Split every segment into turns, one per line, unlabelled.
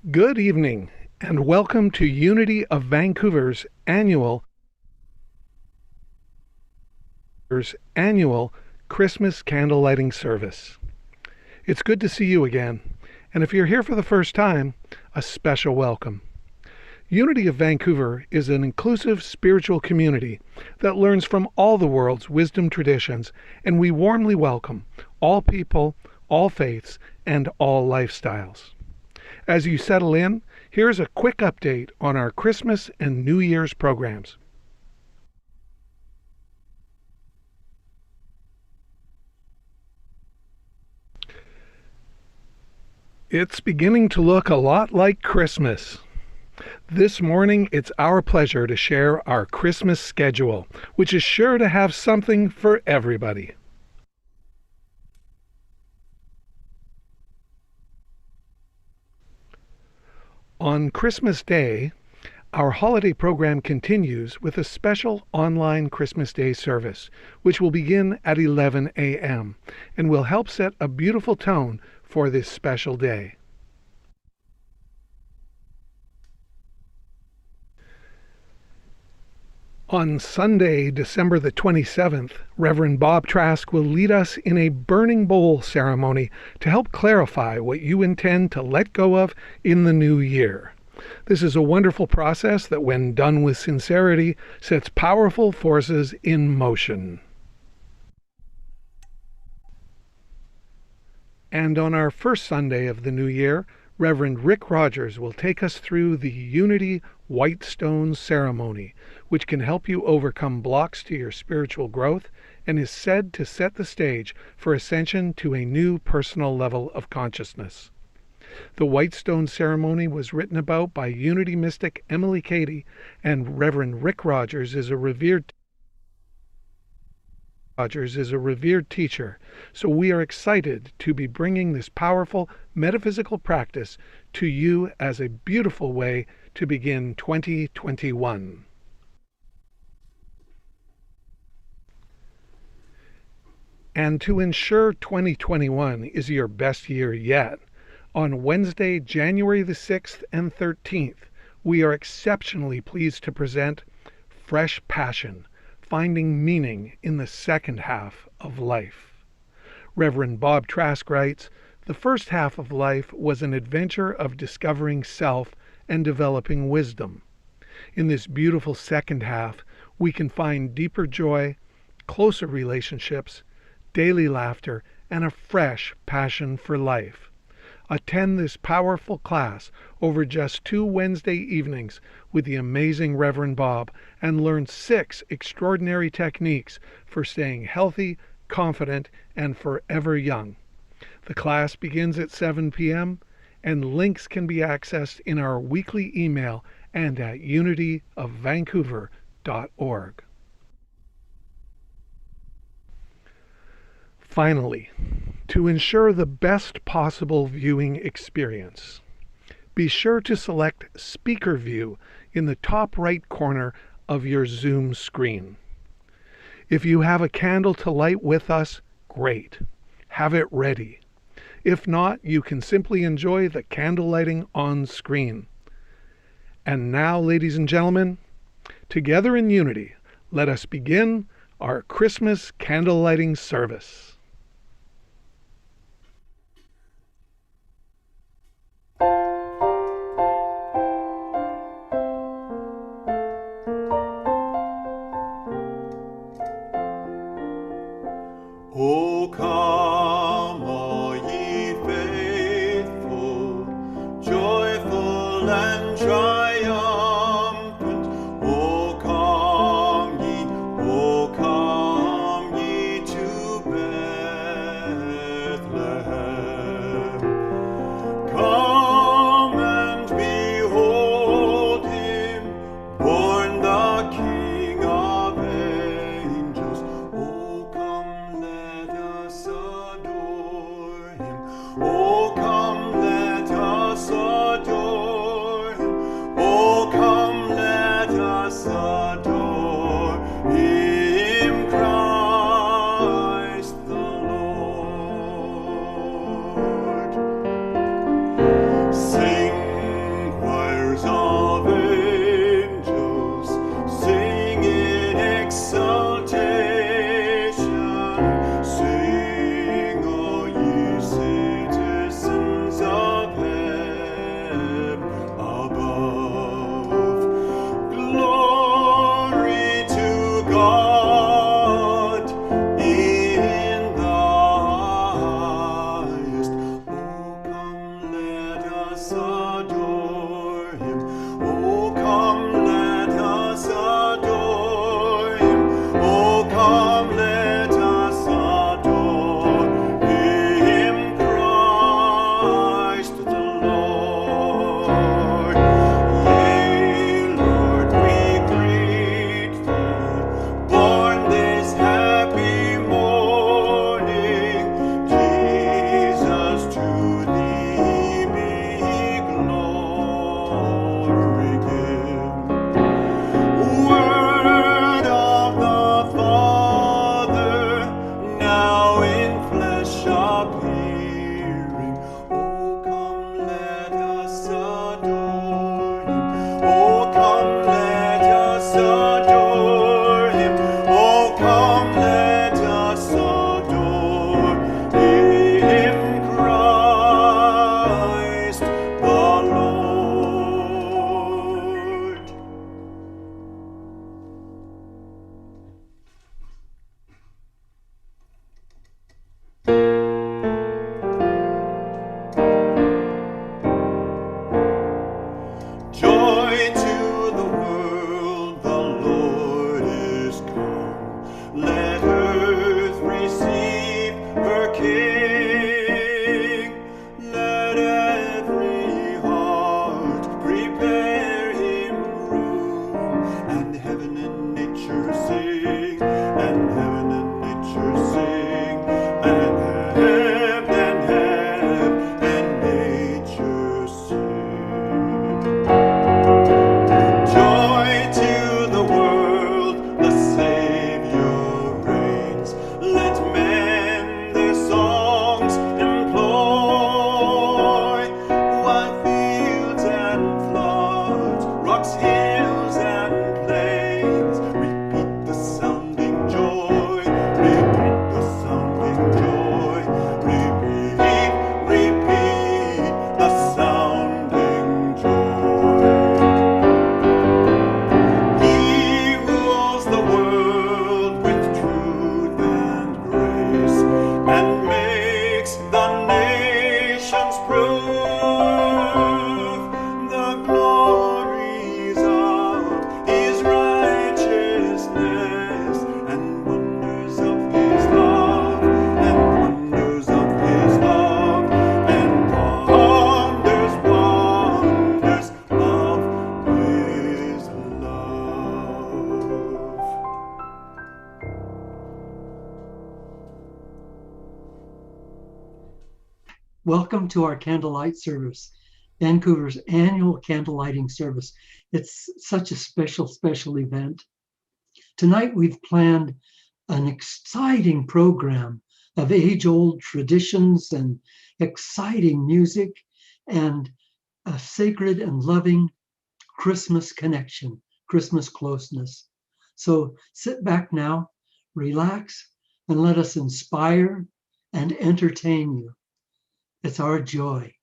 Good evening, and welcome to Unity of Vancouver's annual Christmas candle lighting service. It's good to see you again, and if you're here for the first time, a special welcome. Unity of Vancouver is an inclusive spiritual community that learns from all the world's wisdom traditions, and we warmly welcome all people, all faiths, and all lifestyles. As you settle in, here's a quick update on our Christmas and New Year's programs. It's beginning to look a lot like Christmas. This morning, it's our pleasure to share our Christmas schedule, which is sure to have something for everybody. On Christmas Day, our holiday program continues with a special online Christmas Day service, which will begin at 11 a.m. and will help set a beautiful tone for this special day. On Sunday, December the 27th, Reverend Bob Trask will lead us in a burning bowl ceremony to help clarify what you intend to let go of in the new year. This is a wonderful process that, when done with sincerity, sets powerful forces in motion. And on our first Sunday of the new year, Reverend Rick Rogers will take us through the Unity White Stone ceremony, which can help you overcome blocks to your spiritual growth and is said to set the stage for ascension to a new personal level of consciousness. The White Stone ceremony was written about by Unity mystic Emily Cady, and Reverend Rick Rogers is a revered teacher, so we are excited to be bringing this powerful metaphysical practice to you as a beautiful way to begin 2021. And to ensure 2021 is your best year yet, on Wednesday, January the 6th and 13th, we are exceptionally pleased to present Fresh Passion, Finding Meaning in the Second Half of Life. Reverend Bob Trask writes, "The first half of life was an adventure of discovering self and developing wisdom. In this beautiful second half, we can find deeper joy, closer relationships, daily laughter, and a fresh passion for life. Attend this powerful class over just 2 Wednesday evenings with the amazing Reverend Bob and learn 6 extraordinary techniques for staying healthy, confident, and forever young. The class begins at 7 p.m. and links can be accessed in our weekly email and at unityofvancouver.org. Finally, to ensure the best possible viewing experience, be sure to select Speaker View in the top right corner of your Zoom screen. If you have a candle to light with us, great. Have it ready. If not, you can simply enjoy the candle lighting on screen. And now, ladies and gentlemen, together in unity, let us begin our Christmas candle lighting service.
O come, all ye faithful, joyful and triumphant. O come ye to Bethlehem. us adore him. Oh, come, let us adore him. Oh, come, let us adore him, Christ the Lord. Yea, Lord, we greet thee, born this happy morning. Jesus, to thee be glory given. Word of the Father, now in flesh appearing. Oh, come, let us adore him. Oh, come, let us adore him. Oh, come, let us adore him, Christ the Lord. Joy to the world, the Lord is come. Let earth receive her King. Let every heart prepare him room. And heaven and nature sing, and heaven and nature sing, and heaven and nature sing. Joy to the world, the Savior reigns. Let men their songs employ, while fields and floods, rocks, hills, and plains repeat the sounding joy. Repeat the sounding joy. Repeat, repeat the sounding joy. He rules the world with truth and grace, and makes the nations prove the glories of his righteousness, and wonders of his love, and wonders of his love, and wonders, wonders of his love.
Welcome to our candlelight service, Vancouver's annual candle lighting service. It's such a special event. Tonight we've planned an exciting program of age-old traditions and exciting music and a sacred and loving Christmas connection, Christmas closeness. So sit back now, relax, and let us inspire and entertain you. It's our joy.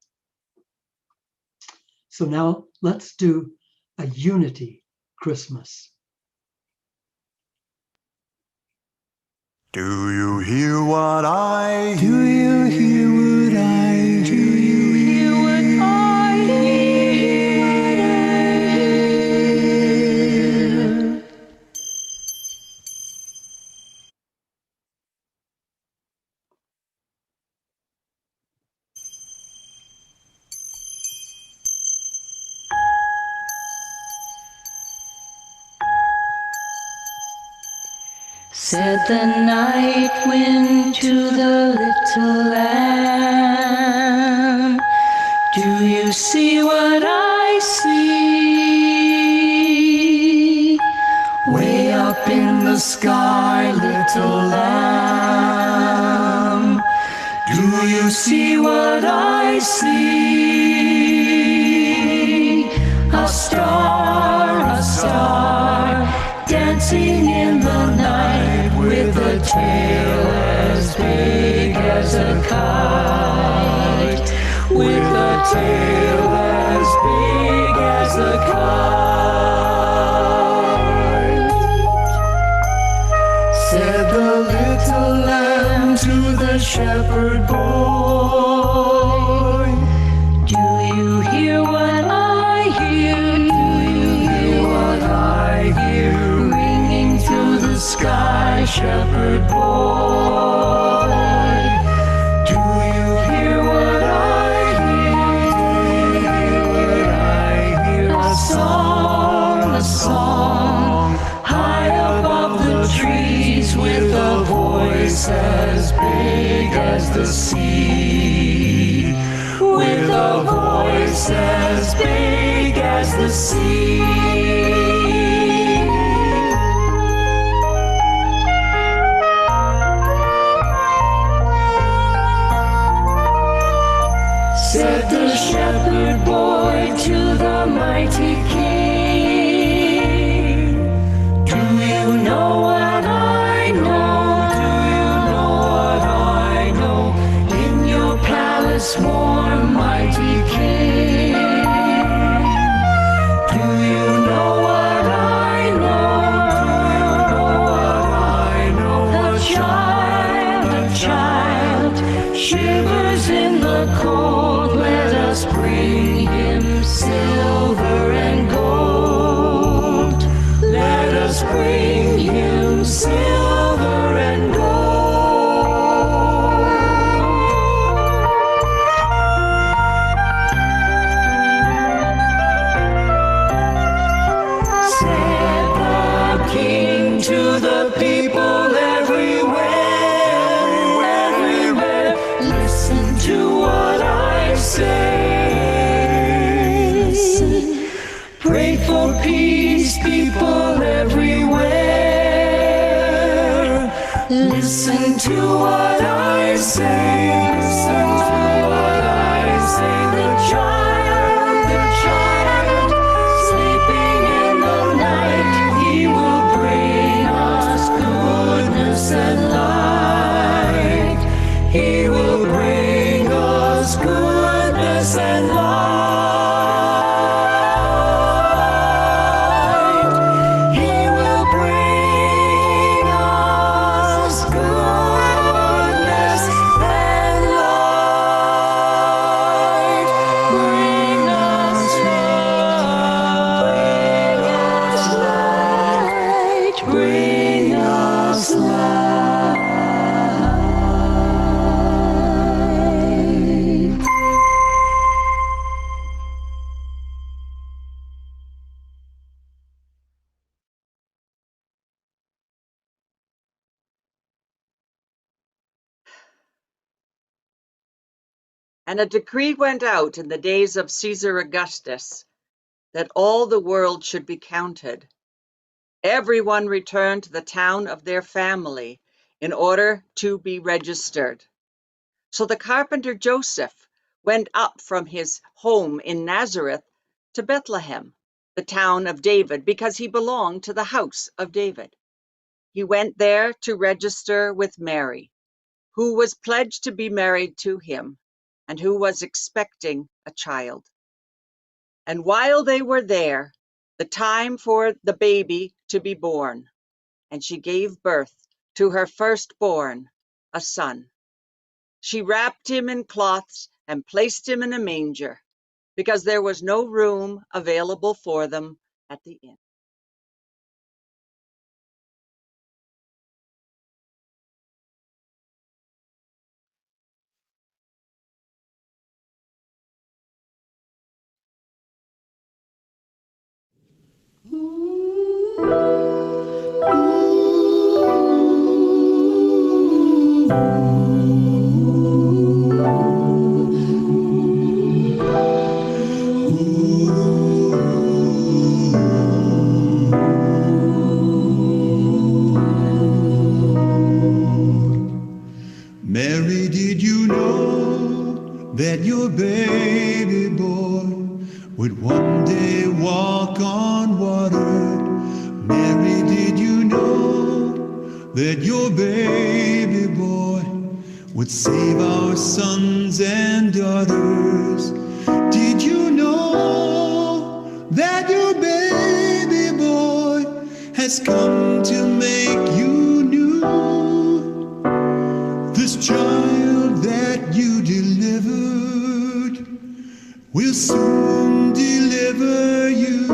So now let's do a unity Christmas.
Do you hear what I hear?
Do you hear what I do? You hear what I hear? Said the night wind to the little lamb, do you see what I see? Way up in the sky, little lamb, do you see what I see? A star, dancing in the night with a tail as big as a kite, with a tail as big as a kite. Said the little lamb to the shepherd boy, do you hear voice as big as the sea. Said the shepherd boy to the mighty king, do you know what I know? Do you know what I know? In your palace warm, mighty king. Do you know what I know? Do you know what I know? The child shivers in the cold. Let us bring him silver and gold. Let us bring him silver and gold. Said the king to the people everywhere, listen to what I say. Pray for peace, people everywhere. Listen to what I say. Listen to what I say. The child, sleeping in the night, he will bring us goodness and light. He will bring us goodness and light. He will bring us goodness and light. Bring us light. Bring us light.
And a decree went out in the days of Caesar Augustus that all the world should be counted. Everyone returned to the town of their family in order to be registered. So the carpenter Joseph went up from his home in Nazareth to Bethlehem, the town of David, because he belonged to the house of David. He went there to register with Mary, who was pledged to be married to him and who was expecting a child. And while they were there, the time for the baby to be born, and she gave birth to her firstborn, a son. She wrapped him in cloths and placed him in a manger, because there was no room available for them at the inn.
Mary, did you know that your baby boy would one day walk on water? Mary, did you know that your baby boy would save our sons and daughters? Did you know that your baby boy has come to make you new? This child that you delivered will soon deliver you.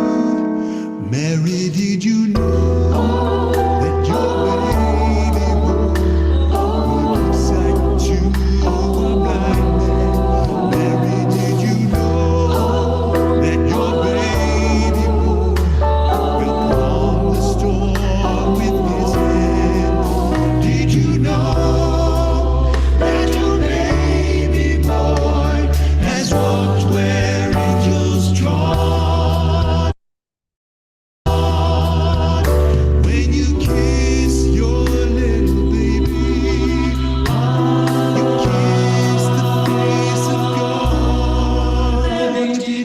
Mary, did you know that your baby boy will give sight to a blind man? Mary, did you know that your baby boy will calm the storm with his hand? Did you know that your baby boy has walked where he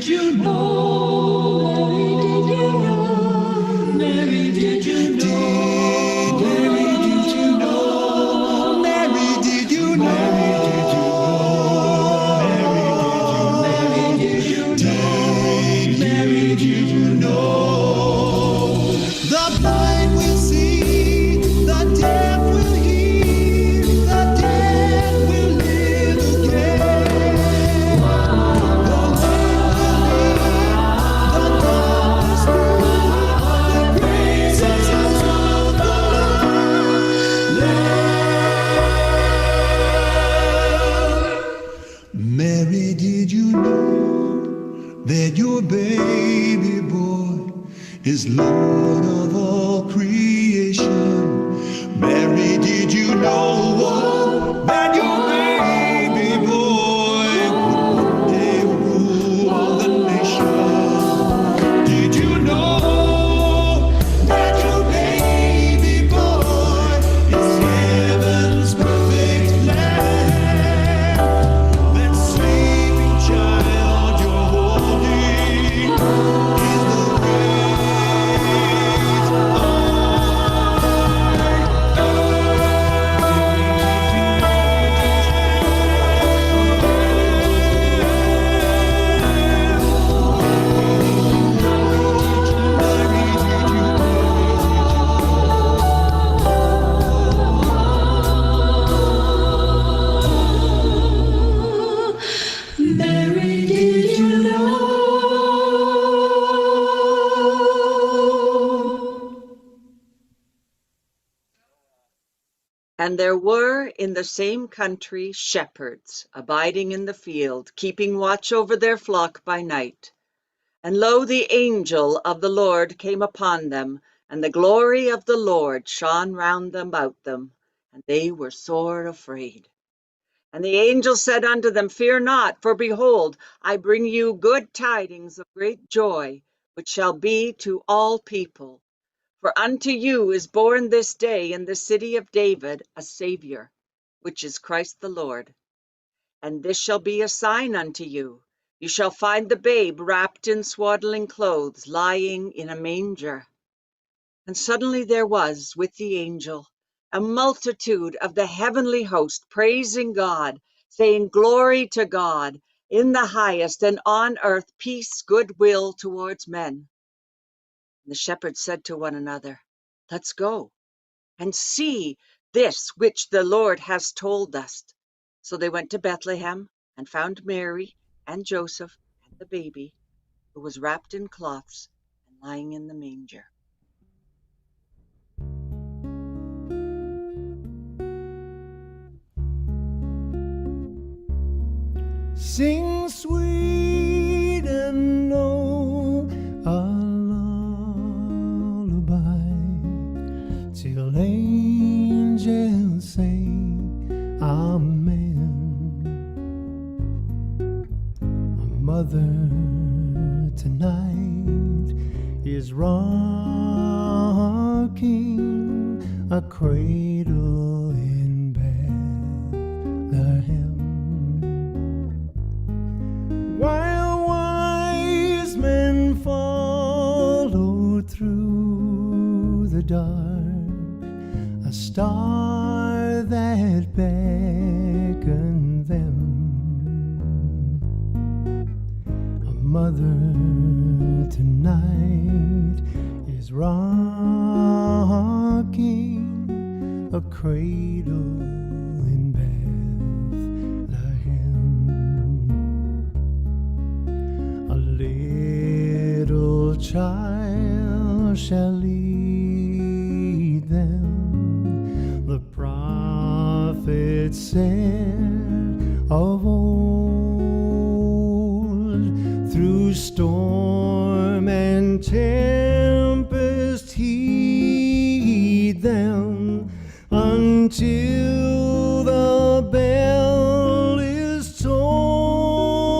you know? Mary, did you know? Mary, did you know?
Mary, did you know?
Mary, did you know?
Mary, did you know? The blind will see, the deaf will hear, the dead will live again. The lame will leap, the dumb will speak, the praises of the Lord. Mary, did you know that your baby boy is Lord of all creation? Mary, did you know that your baby boy would one day rule the nation? Did you know that your baby boy is heaven's perfect lamb? That sleeping child you're holding is the
Mary, did you know?
And there were in the same country shepherds abiding in the field, keeping watch over their flock by night. And lo, the angel of the Lord came upon them, and the glory of the Lord shone round about them, and they were sore afraid. And the angel said unto them, Fear not, for behold, I bring you good tidings of great joy, which shall be to all people. For unto you is born this day in the city of David a Saviour, which is Christ the Lord. And this shall be a sign unto you. You shall find the babe wrapped in swaddling clothes, lying in a manger. And suddenly there was with the angel a multitude of the heavenly host, praising God, saying, Glory to God in the highest, and on earth peace, goodwill towards men. And the shepherds said to one another, Let's go and see this which the Lord has told us. So they went to Bethlehem and found Mary and Joseph and the baby, who was wrapped in cloths and lying in the manger.
Sing sweet and low a lullaby till angels say amen. A mother tonight is rocking a cradle in Bethlehem, while wise men follow through the dark, a star that beckoned them. A mother tonight is rocking a cradle in Bethlehem. A little child shall lead them, the prophet said of old. Through storm and tempest heed them until the bell is tolled.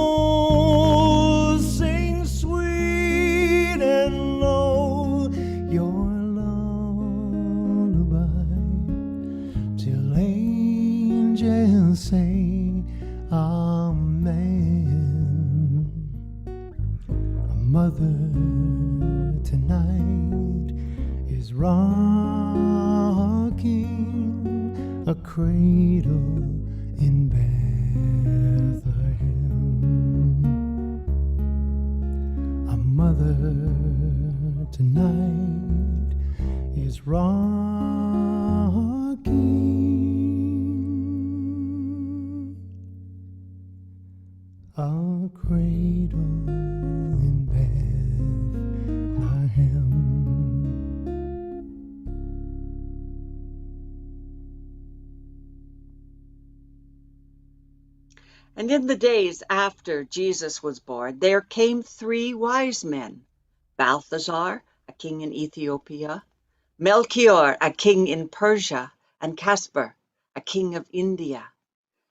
Sing sweet and low your lullaby till angels say amen. mother tonight is rocking a cradle in Bethlehem. A mother tonight is rocking a cradle in Bethlehem.
And in the days after Jesus was born, there came 3 wise men, Balthazar, a king in Ethiopia, Melchior, a king in Persia, and Caspar, a king of India.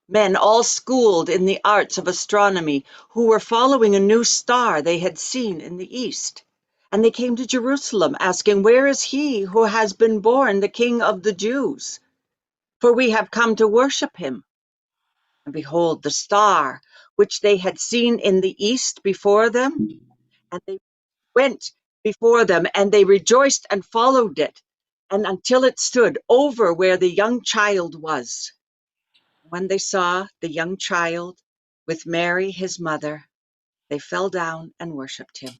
Men all schooled in the arts of astronomy, who were following a new star they had seen in the east. And they came to Jerusalem, asking, "Where is he who has been born the King of the Jews? For we have come to worship him." And behold, the star which they had seen in the east before them, and they went before them, and they rejoiced and followed it, and until it stood over where the young child was. When they saw the young child with Mary his mother, they fell down and worshipped him.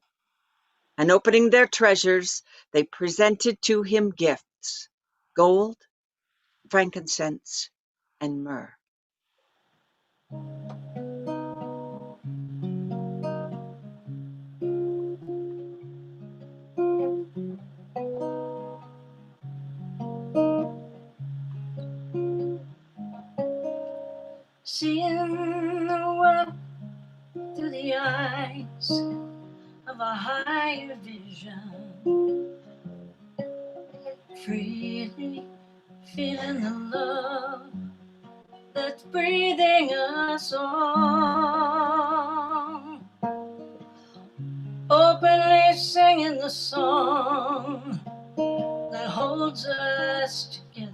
And opening their treasures, they presented to him gifts, gold, frankincense, and myrrh.
Seeing the world through the eyes of a higher vision, freely feeling the love that's breathing us on, openly singing the song that holds us together,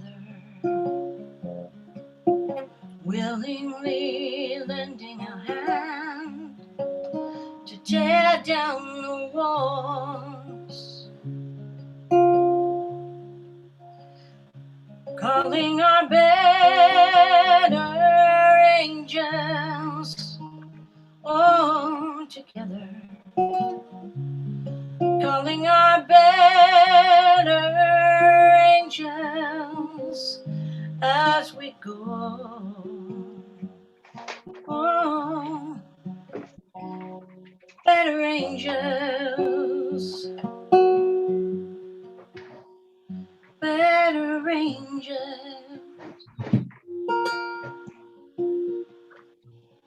willingly lending a hand to tear down the walls, calling our better angels all together, calling our better angels as we go. Oh, better angels, better angels,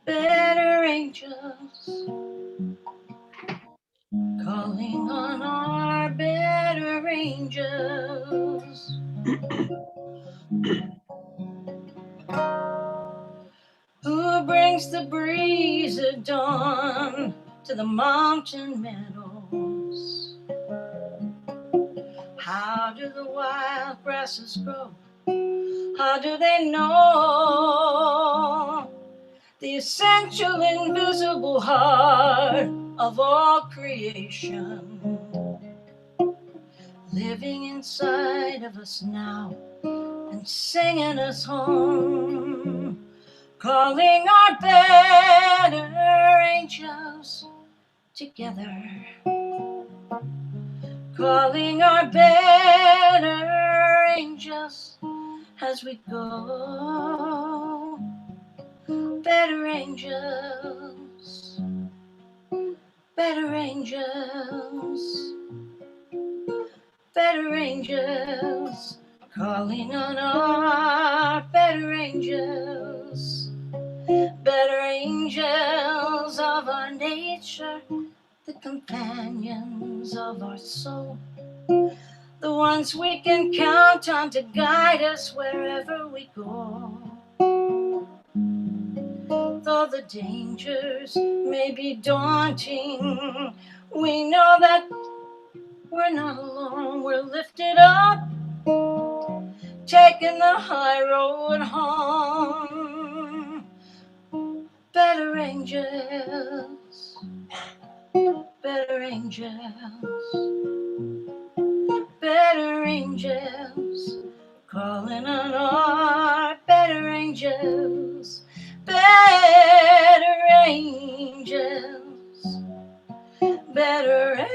better angels, calling on our better angels. Who brings the breeze at dawn to the mountain meadows? How do the wild grasses grow? How do they know the essential invisible heart of all creation, living inside of us now and singing us home, calling our better angels together, calling our better angels as we go. Better angels, better angels, better angels, calling on our better angels, better angels of our nature, the companions of our soul, the ones we can count on to guide us wherever we go. Though the dangers may be daunting, we know that we're not alone. We're lifted up, taking the high road home. Better angels, better better angels, calling on our better angels, better angels, better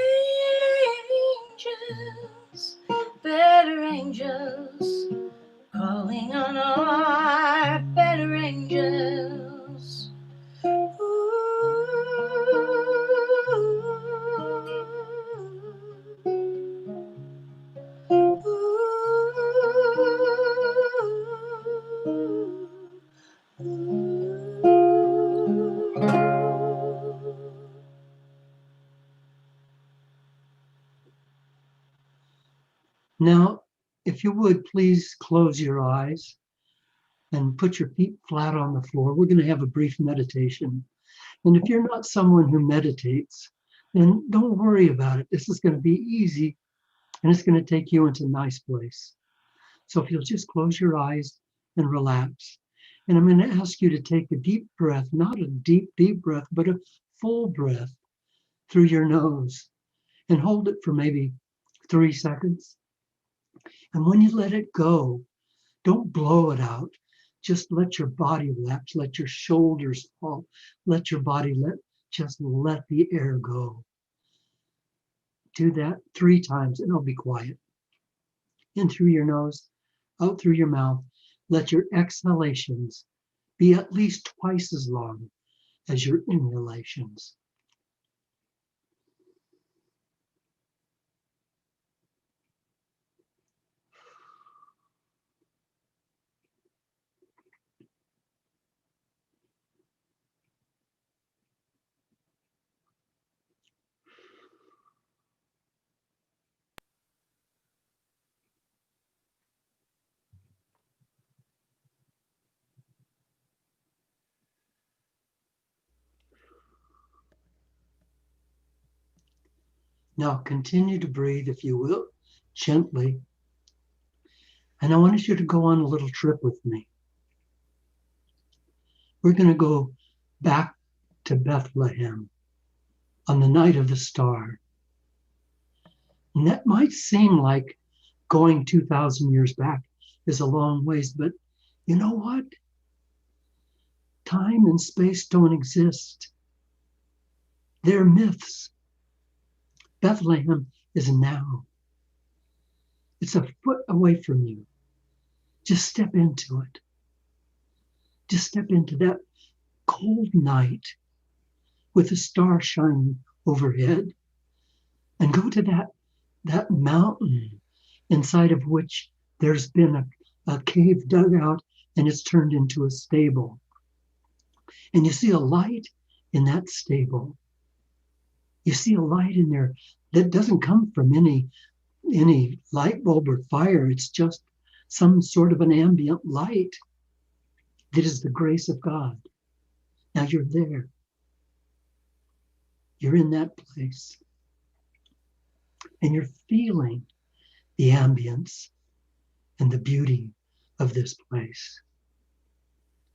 angels, better angels, calling on our better angels.
Now, if you would, please close your eyes and put your feet flat on the floor. We're going to have a brief meditation. And if you're not someone who meditates, then don't worry about it. This is going to be easy, and it's going to take you into a nice place. So if you'll just close your eyes and relax. And I'm going to ask you to take a deep breath, not a deep, deep breath, but a full breath through your nose, and hold it for maybe 3 seconds. And when you let it go, don't blow it out. Just let your body relax, let your shoulders fall, let your body just let the air go. Do that 3 times and it'll be quiet. In through your nose, out through your mouth. Let your exhalations be at least twice as long as your inhalations. Now continue to breathe, if you will, gently. And I want you to go on a little trip with me. We're going to go back to Bethlehem on the night of the star. And that might seem like going 2,000 years back is a long ways, but you know what? Time and space don't exist. They're myths. Bethlehem is now. It's a foot away from you. Just step into it. Just step into that cold night with the star shining overhead, and go to that mountain inside of which there's been a cave dug out and it's turned into a stable. And you see a light in that stable. You see a light in there that doesn't come from any light bulb or fire. It's just some sort of an ambient light that is the grace of God. Now you're there. You're in that place. And you're feeling the ambience and the beauty of this place.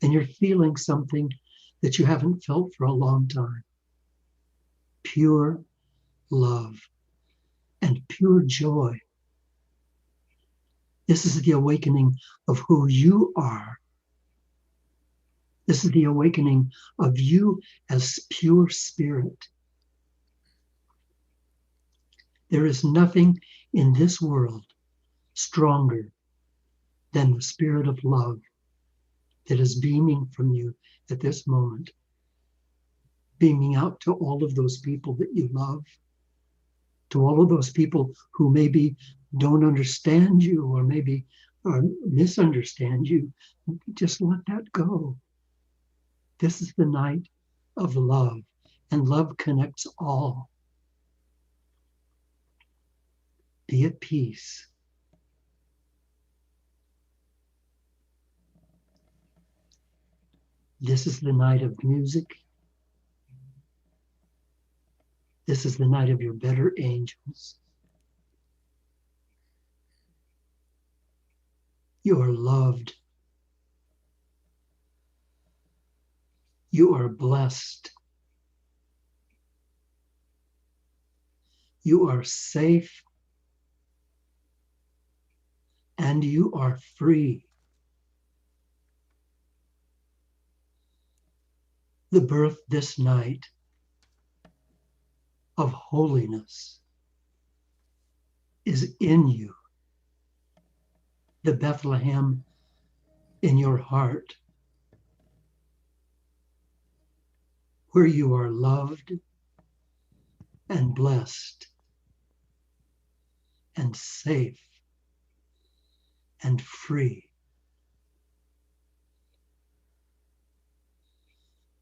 And you're feeling something that you haven't felt for a long time. Pure love and pure joy. This is the awakening of who you are. This is the awakening of you as pure spirit. There is nothing in this world stronger than the spirit of love that is beaming from you at this moment, beaming out to all of those people that you love, to all of those people who maybe don't understand you or maybe misunderstand you. Just let that go. This is the night of love, and love connects all. Be at peace. This is the night of music. This is the night of your better angels. You are loved. You are blessed. You are safe and you are free. The birth this night of holiness is in you. The Bethlehem in your heart, where you are loved and blessed and safe and free.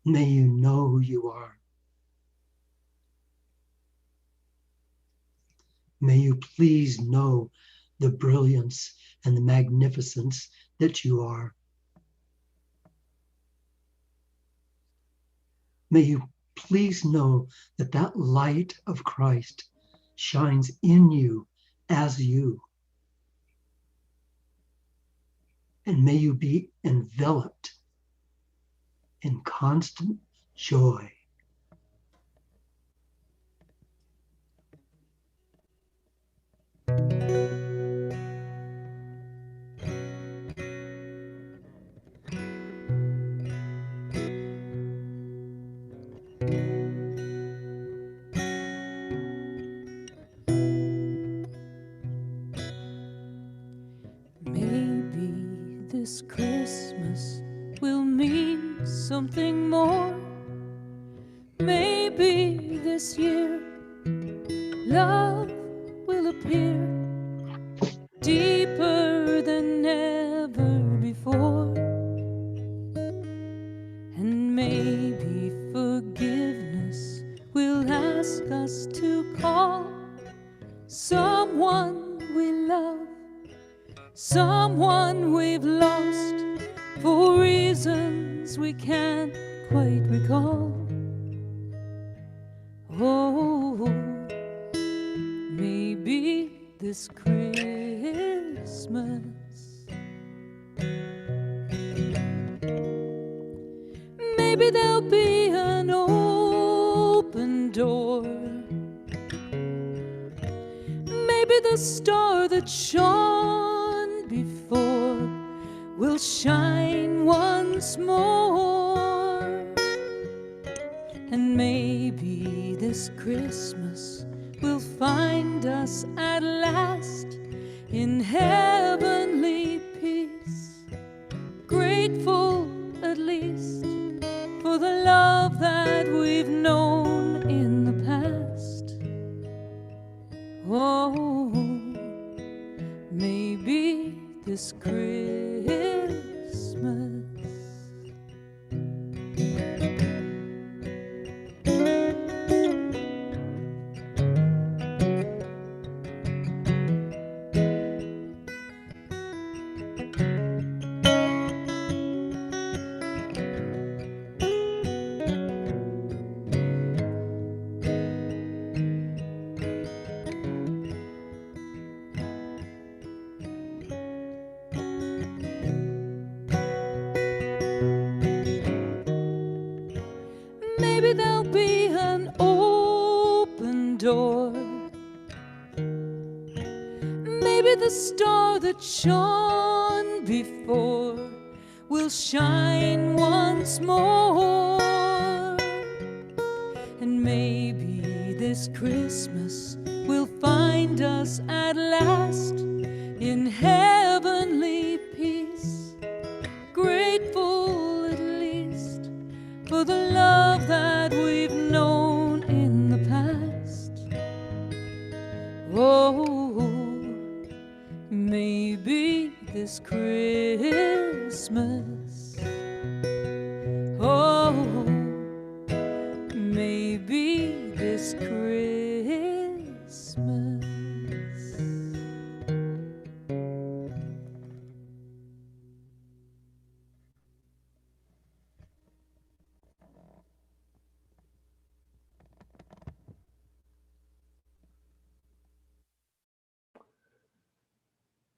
May you know who you are. May you please know the brilliance and the magnificence that you are. May you please know that that light of Christ shines in you as you. And may you be enveloped in constant joy.
Maybe this Christmas will mean something more. Maybe this year love will appear deeper than ever before. And maybe forgiveness will ask us to call someone we love, someone we've lost for reasons we can't quite recall. Oh, maybe this Christmas maybe there'll be an open door. Maybe the star that shone before will shine once more. And maybe this Christmas will find us at last in heavenly peace, grateful at least for the love that we've known in the past. Oh, maybe this Christmas maybe there'll be an open door. Maybe the star that shone before will shine once more. And maybe this Christmas will find us at last in heavenly peace, grateful at least for the love that we've known in the past. Oh, maybe this Christmas, oh, maybe this Christmas.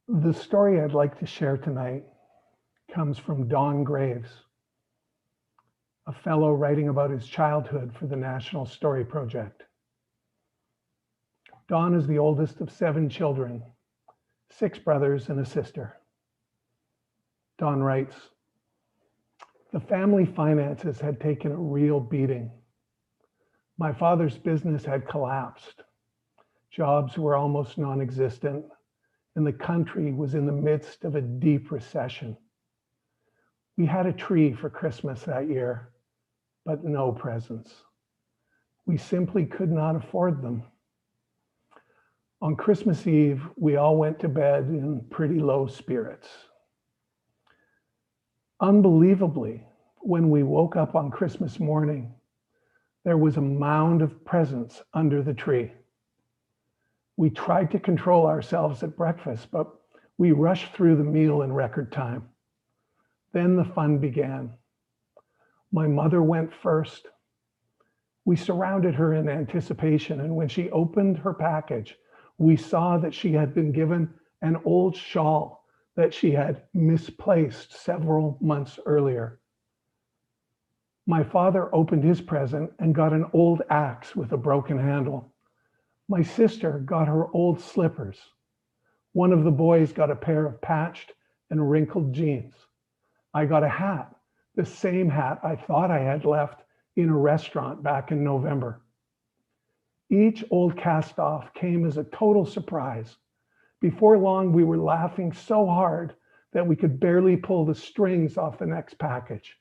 The story I'd like to share tonight comes from Don Graves, a fellow writing about his childhood for the National Story Project. Don is the oldest of 7 children, 6 brothers and a sister. Don writes, "The family finances had taken a real beating. My father's business had collapsed. Jobs were almost non-existent, and the country was in the midst of a deep recession. We had a tree for Christmas that year, but no presents. We simply could not afford them. On Christmas Eve, we all went to bed in pretty low spirits. Unbelievably, when we woke up on Christmas morning, there was a mound of presents under the tree. We tried to control ourselves at breakfast, but we rushed through the meal in record time. Then the fun began. My mother went first. We surrounded her in anticipation, and when she opened her package, we saw that she had been given an old shawl that she had misplaced several months earlier. My father opened his present and got an old axe with a broken handle. My sister got her old slippers. One of the boys got a pair of patched and wrinkled jeans. I got a hat, the same hat I thought I had left in a restaurant back in November. Each old cast-off came as a total surprise. Before long, we were laughing so hard that we could barely pull the strings off the next package.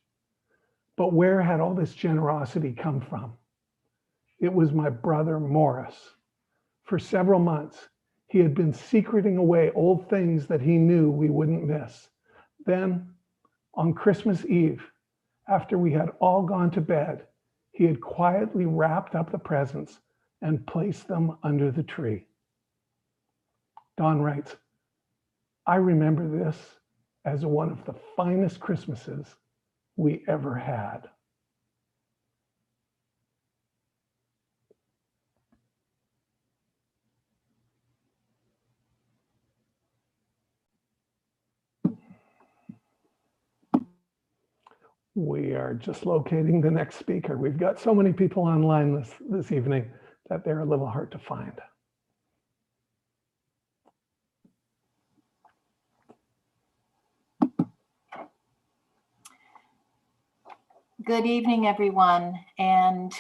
But where had all this generosity come from? It was my brother Morris. For several months, he had been secreting away old things that he knew we wouldn't miss. Then, on Christmas Eve, after we had all gone to bed, he had quietly wrapped up the presents and placed them under the tree." Don writes, "I remember this as one of the finest Christmases we ever had." We are just locating the next speaker. We've got so many people online this evening that they're a little hard to find.
Good evening, everyone. And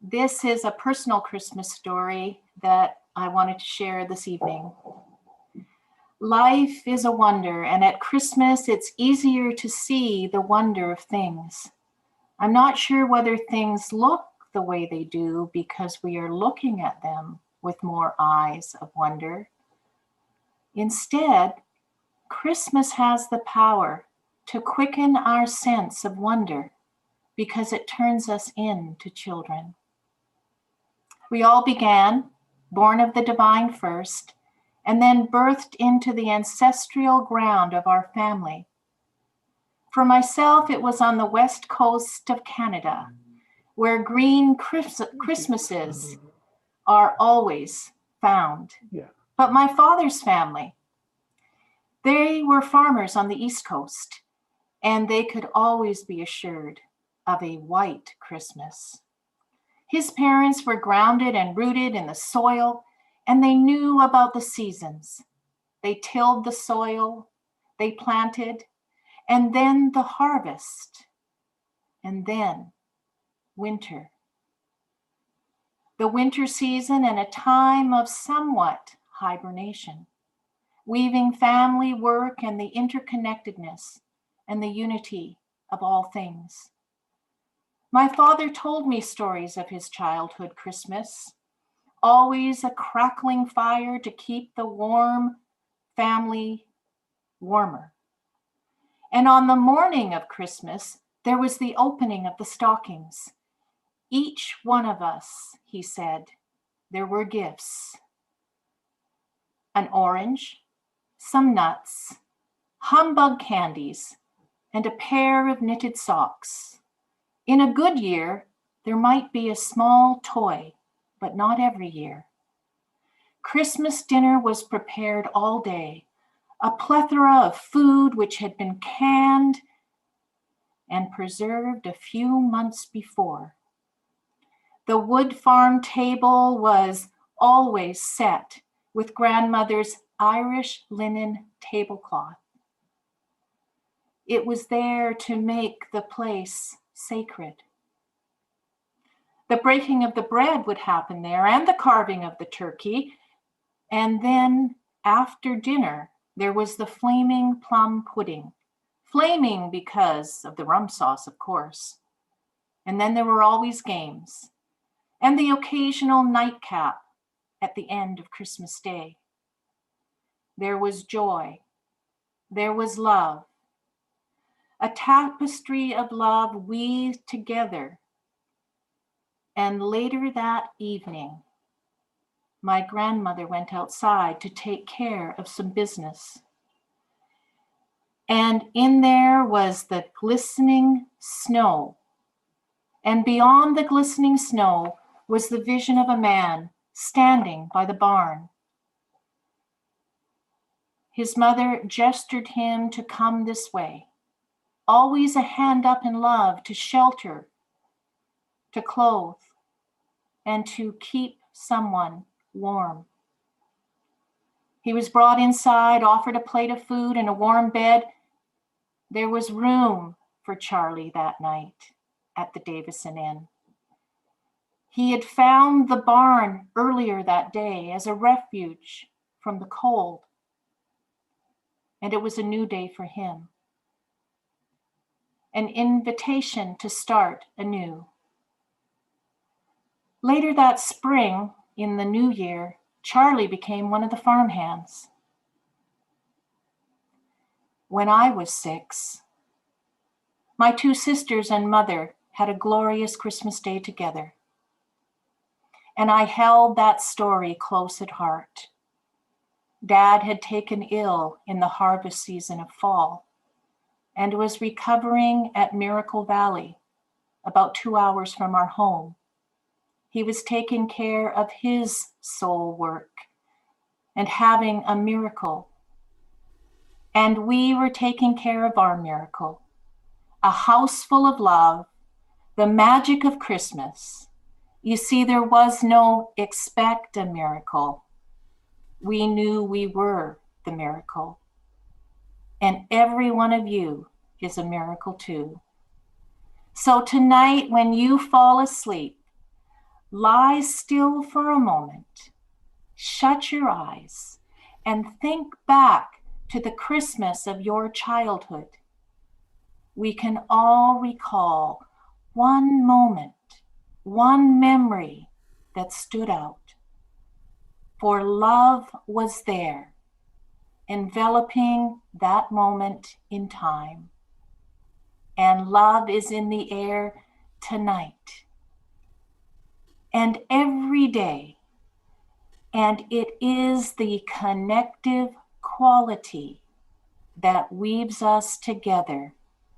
this is a personal Christmas story that I wanted to share this evening. Life is a wonder, and at Christmas, it's easier to see the wonder of things. I'm not sure whether things look the way they do because we are looking at them with more eyes of wonder. Instead, Christmas has the power to quicken our sense of wonder because it turns us into children. We all began, born of the divine first, and then birthed into the ancestral ground of our family. For myself, it was on the west coast of Canada, where green Christmases are always found.
Yeah.
But my father's family, they were farmers on the East Coast, and they could always be assured of a white Christmas. His parents were grounded and rooted in the soil, and they knew about the seasons. They tilled the soil, they planted, and then the harvest, and then winter. The winter season and a time of somewhat hibernation, weaving family work and the interconnectedness and the unity of all things. My father told me stories of his childhood Christmas, always a crackling fire to keep the warm family warmer. And on the morning of Christmas, there was the opening of the stockings. Each one of us, he said, there were gifts. An orange, some nuts, humbug candies, and a pair of knitted socks. In a good year, there might be a small toy, but not every year. Christmas dinner was prepared all day, a plethora of food which had been canned and preserved a few months before. The wood farm table was always set with grandmother's Irish linen tablecloth. It was there to make the place sacred. The breaking of the bread would happen there and the carving of the turkey. And then after dinner, there was the flaming plum pudding. Flaming because of the rum sauce, of course. And then there were always games and the occasional nightcap at the end of Christmas Day. There was joy. There was love. A tapestry of love weaved together. And later that evening, my grandmother went outside to take care of some business. And in there was the glistening snow. And beyond the glistening snow was the vision of a man standing by the barn. His mother gestured him to come this way, always a hand up in love to shelter, to clothe, and to keep someone warm. He was brought inside, offered a plate of food and a warm bed. There was room for Charlie that night at the Davison Inn. He had found the barn earlier that day as a refuge from the cold, and it was a new day for him, an invitation to start anew. Later that spring, in the new year, Charlie became one of the farmhands. When I was 6, my 2 sisters and mother had a glorious Christmas Day together. And I held that story close at heart. Dad had taken ill in the harvest season of fall and was recovering at Miracle Valley, about 2 hours from our home. He was taking care of his soul work and having a miracle. And we were taking care of our miracle, a house full of love, the magic of Christmas. You see, there was no expect a miracle. We knew we were the miracle. And every one of you is a miracle too. So tonight, when you fall asleep, lie still for a moment, shut your eyes, and think back to the Christmas of your childhood. We can all recall one moment, one memory that stood out. For love was there, enveloping that moment in time. And love is in the air tonight and every day. And it is the connective quality that weaves us together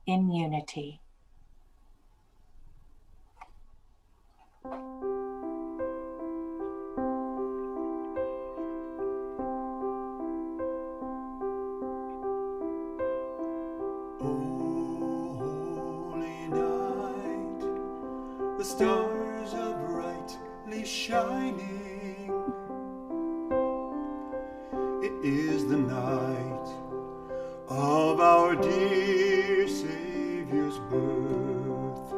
in unity.
The stars are brightly shining. It is the night of our dear Savior's birth.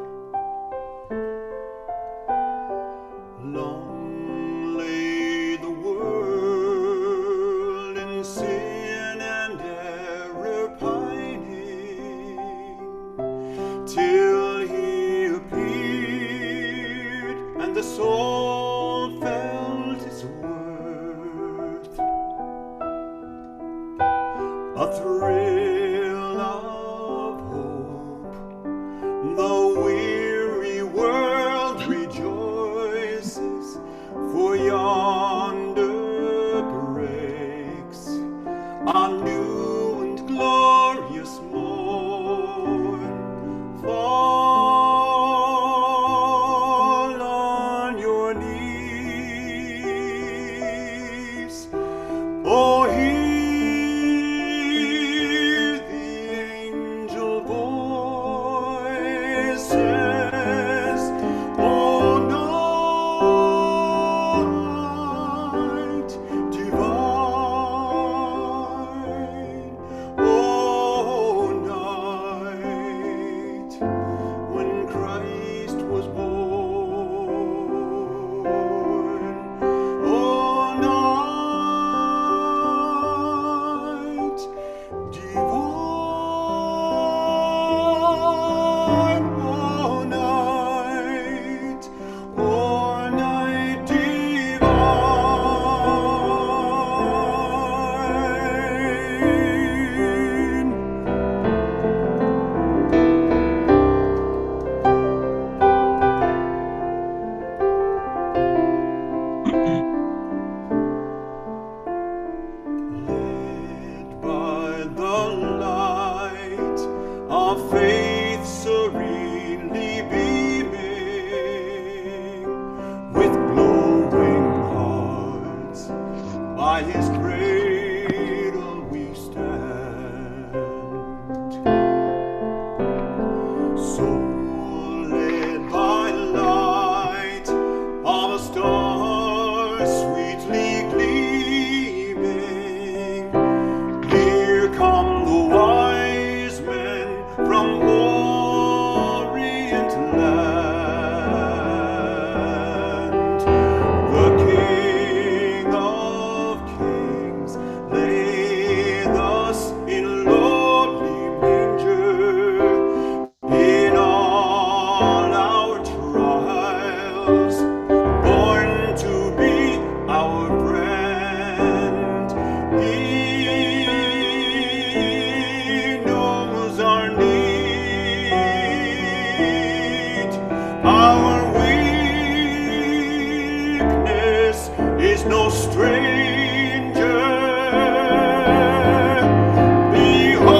Long lay the world in sin and error pining, till the soul felt its worth. A thrill of is no stranger. Behold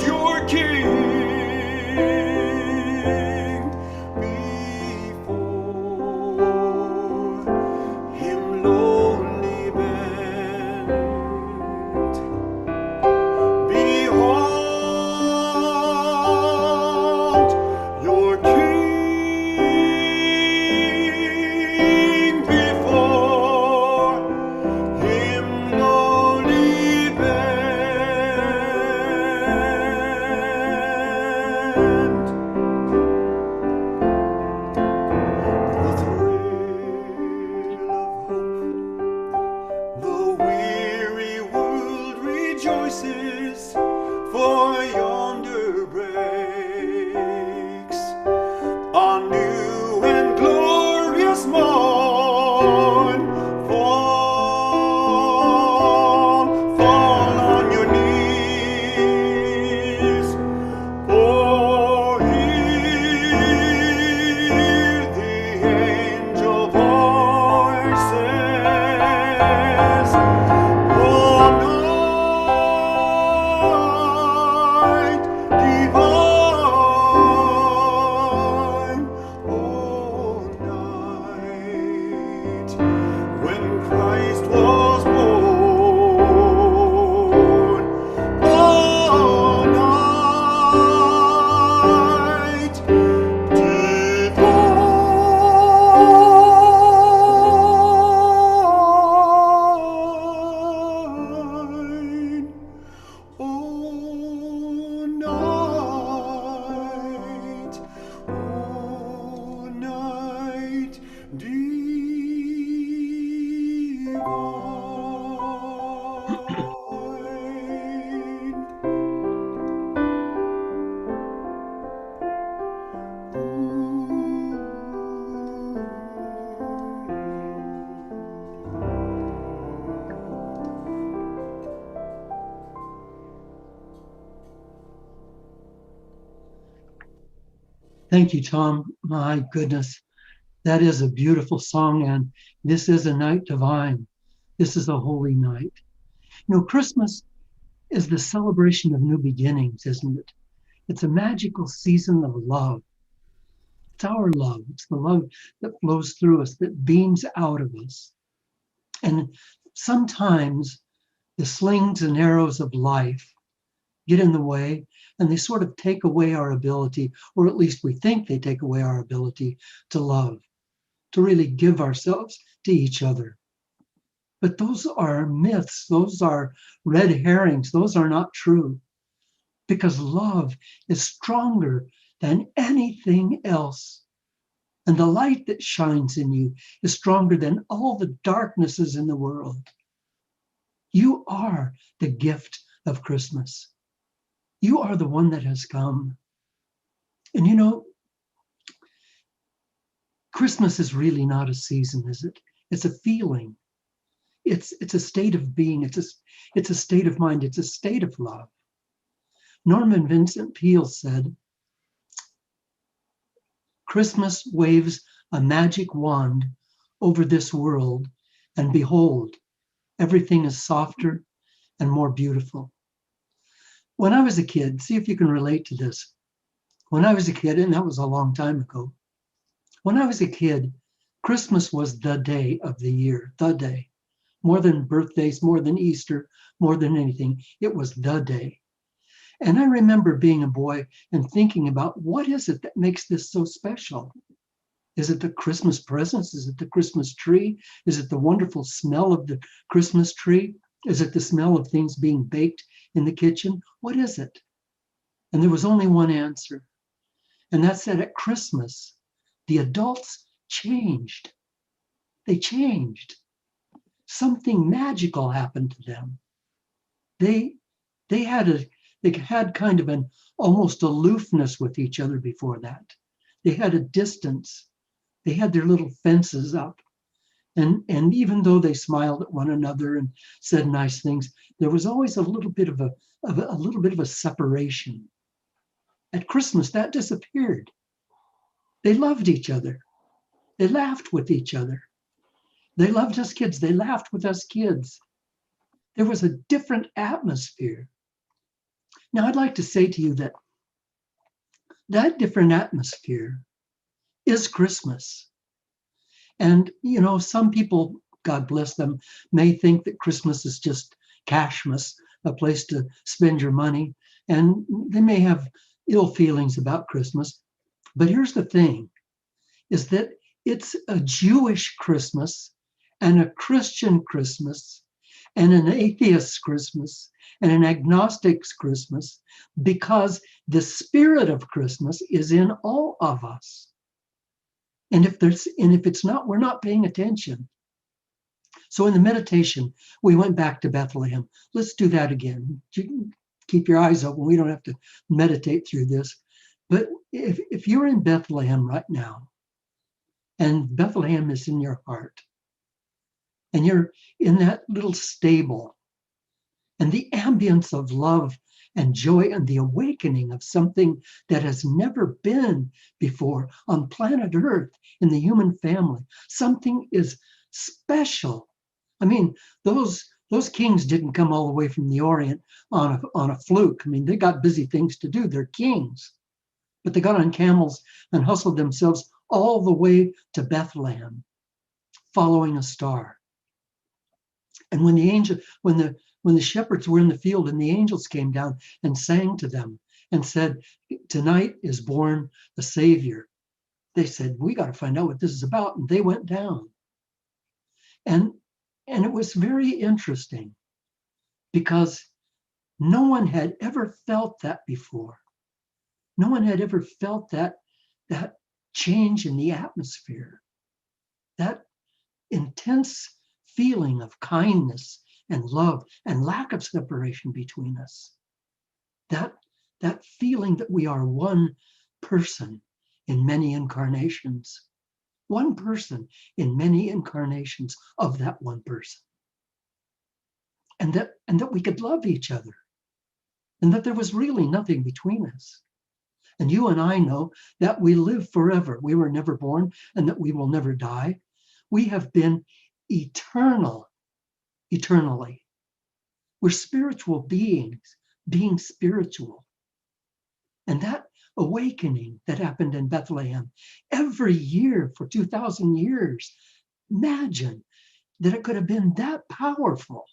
your King before him lowly bent. Behold your King before him lowly bent. The thrill of hope, the weary world rejoices, for yonder breaks a new and glorious morn. Fall on your knees. Oh, hear the angel voices. Oh, night divine. Oh, night when Christ was born. Oh, night divine. Oh, night divine.
Thank you, Tom. My goodness, that is a beautiful song, and this is a night divine. This is a holy night. You know, Christmas is the celebration of new beginnings, isn't it? It's a magical season of love. It's our love. It's the love that flows through us, that beams out of us. And sometimes the slings and arrows of life get in the way, and they sort of take away our ability, or at least we think they take away our ability to love, to really give ourselves to each other. But those are myths. Those are red herrings. Those are not true, because love is stronger than anything else. And the light that shines in you is stronger than all the darknesses in the world. You are the gift of Christmas. You are the one that has come. And you know, Christmas is really not a season, is it? It's a feeling. It's a state of being. It's a state of mind. It's a state of love. Norman Vincent Peale said, Christmas waves a magic wand over this world, and behold, everything is softer and more beautiful. When I was a kid, see if you can relate to this. When I was a kid, and that was a long time ago, when I was a kid, Christmas was the day of the year, the day. More than birthdays, more than Easter, more than anything, it was the day. And I remember being a boy and thinking about, what is it that makes this so special? Is it the Christmas presents? Is it the Christmas tree? Is it the wonderful smell of the Christmas tree? Is it the smell of things being baked in the kitchen? What is it? And there was only one answer. And that's that at Christmas, the adults changed. They changed. Something magical happened to them. They had kind of an almost aloofness with each other before that. They had a distance. They had their little fences up. And even though they smiled at one another and said nice things, there was always a little bit of a separation. At Christmas, that disappeared. They loved each other. They laughed with each other. They loved us kids. They laughed with us kids. There was a different atmosphere. Now, I'd like to say to you that that different atmosphere is Christmas. And, you know, some people, God bless them, may think that Christmas is just Cashmas, a place to spend your money. And they may have ill feelings about Christmas. But here's the thing, is that it's a Jewish Christmas and a Christian Christmas and an atheist Christmas and an agnostic's Christmas, because the spirit of Christmas is in all of us. And if it's not, we're not paying attention. So in the meditation, we went back to Bethlehem. Let's do that again. You can keep your eyes open. We don't have to meditate through this. But if you're in Bethlehem right now, and Bethlehem is in your heart, and you're in that little stable, and the ambience of love and joy and the awakening of something that has never been before on planet Earth in the human family, something is special. I mean, those kings didn't come all the way from the Orient on a fluke. I mean, they got busy things to do. They're kings. But they got on camels and hustled themselves all the way to Bethlehem, following a star. And when the shepherds were in the field and the angels came down and sang to them and said, "Tonight is born the Savior," they said, "We got to find out what this is about." And they went down. And it was very interesting, because no one had ever felt that before. No one had ever felt that change in the atmosphere, that intense feeling of kindness and love and lack of separation between us. That feeling that we are one person in many incarnations. One person in many incarnations of that one person. And that we could love each other. And that there was really nothing between us. And you and I know that we live forever. We were never born, and that we will never die. We have been eternally. We're spiritual beings, being spiritual. And that awakening that happened in Bethlehem every year for 2,000 years, imagine that it could have been that powerful.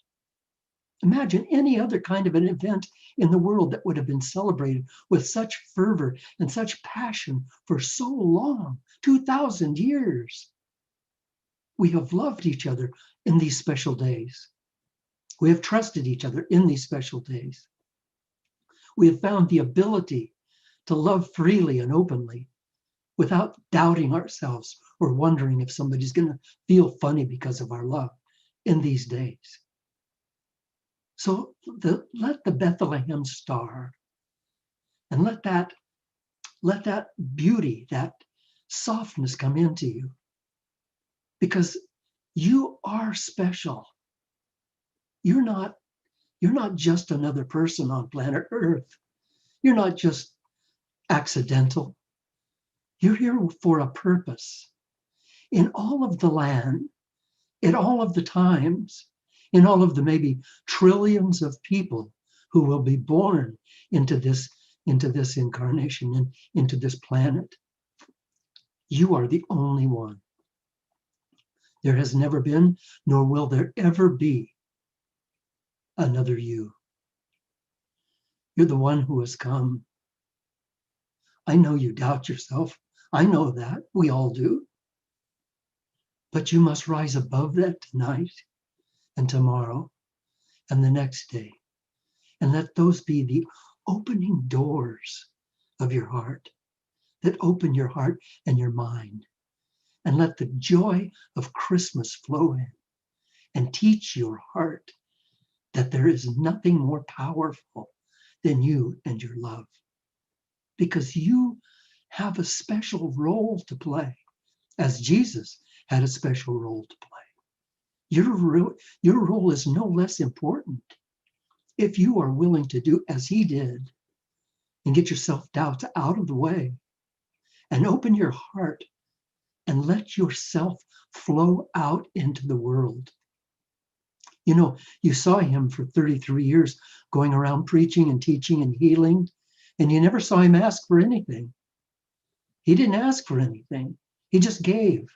Imagine any other kind of an event in the world that would have been celebrated with such fervor and such passion for so long, 2,000 years. We have loved each other in these special days. We have trusted each other in these special days. We have found the ability to love freely and openly without doubting ourselves or wondering if somebody's going to feel funny because of our love in these days. So let the Bethlehem star, and let that beauty, that softness come into you, because you are special. You're not just another person on planet Earth. You're not just accidental. You're here for a purpose. In all of the land, in all of the times, in all of the maybe trillions of people who will be born into this incarnation and into this planet, you are the only one. There has never been, nor will there ever be, another you. You're the one who has come. I know you doubt yourself. I know that. We all do. But you must rise above that tonight and tomorrow and the next day. And let those be the opening doors of your heart that open your heart and your mind. And let the joy of Christmas flow in and teach your heart that there is nothing more powerful than you and your love. Because you have a special role to play, as Jesus had a special role to play. Your role is no less important if you are willing to do as he did and get your self-doubt out of the way and open your heart and let yourself flow out into the world. You know, you saw him for 33 years going around preaching and teaching and healing, and you never saw him ask for anything. He didn't ask for anything. He just gave,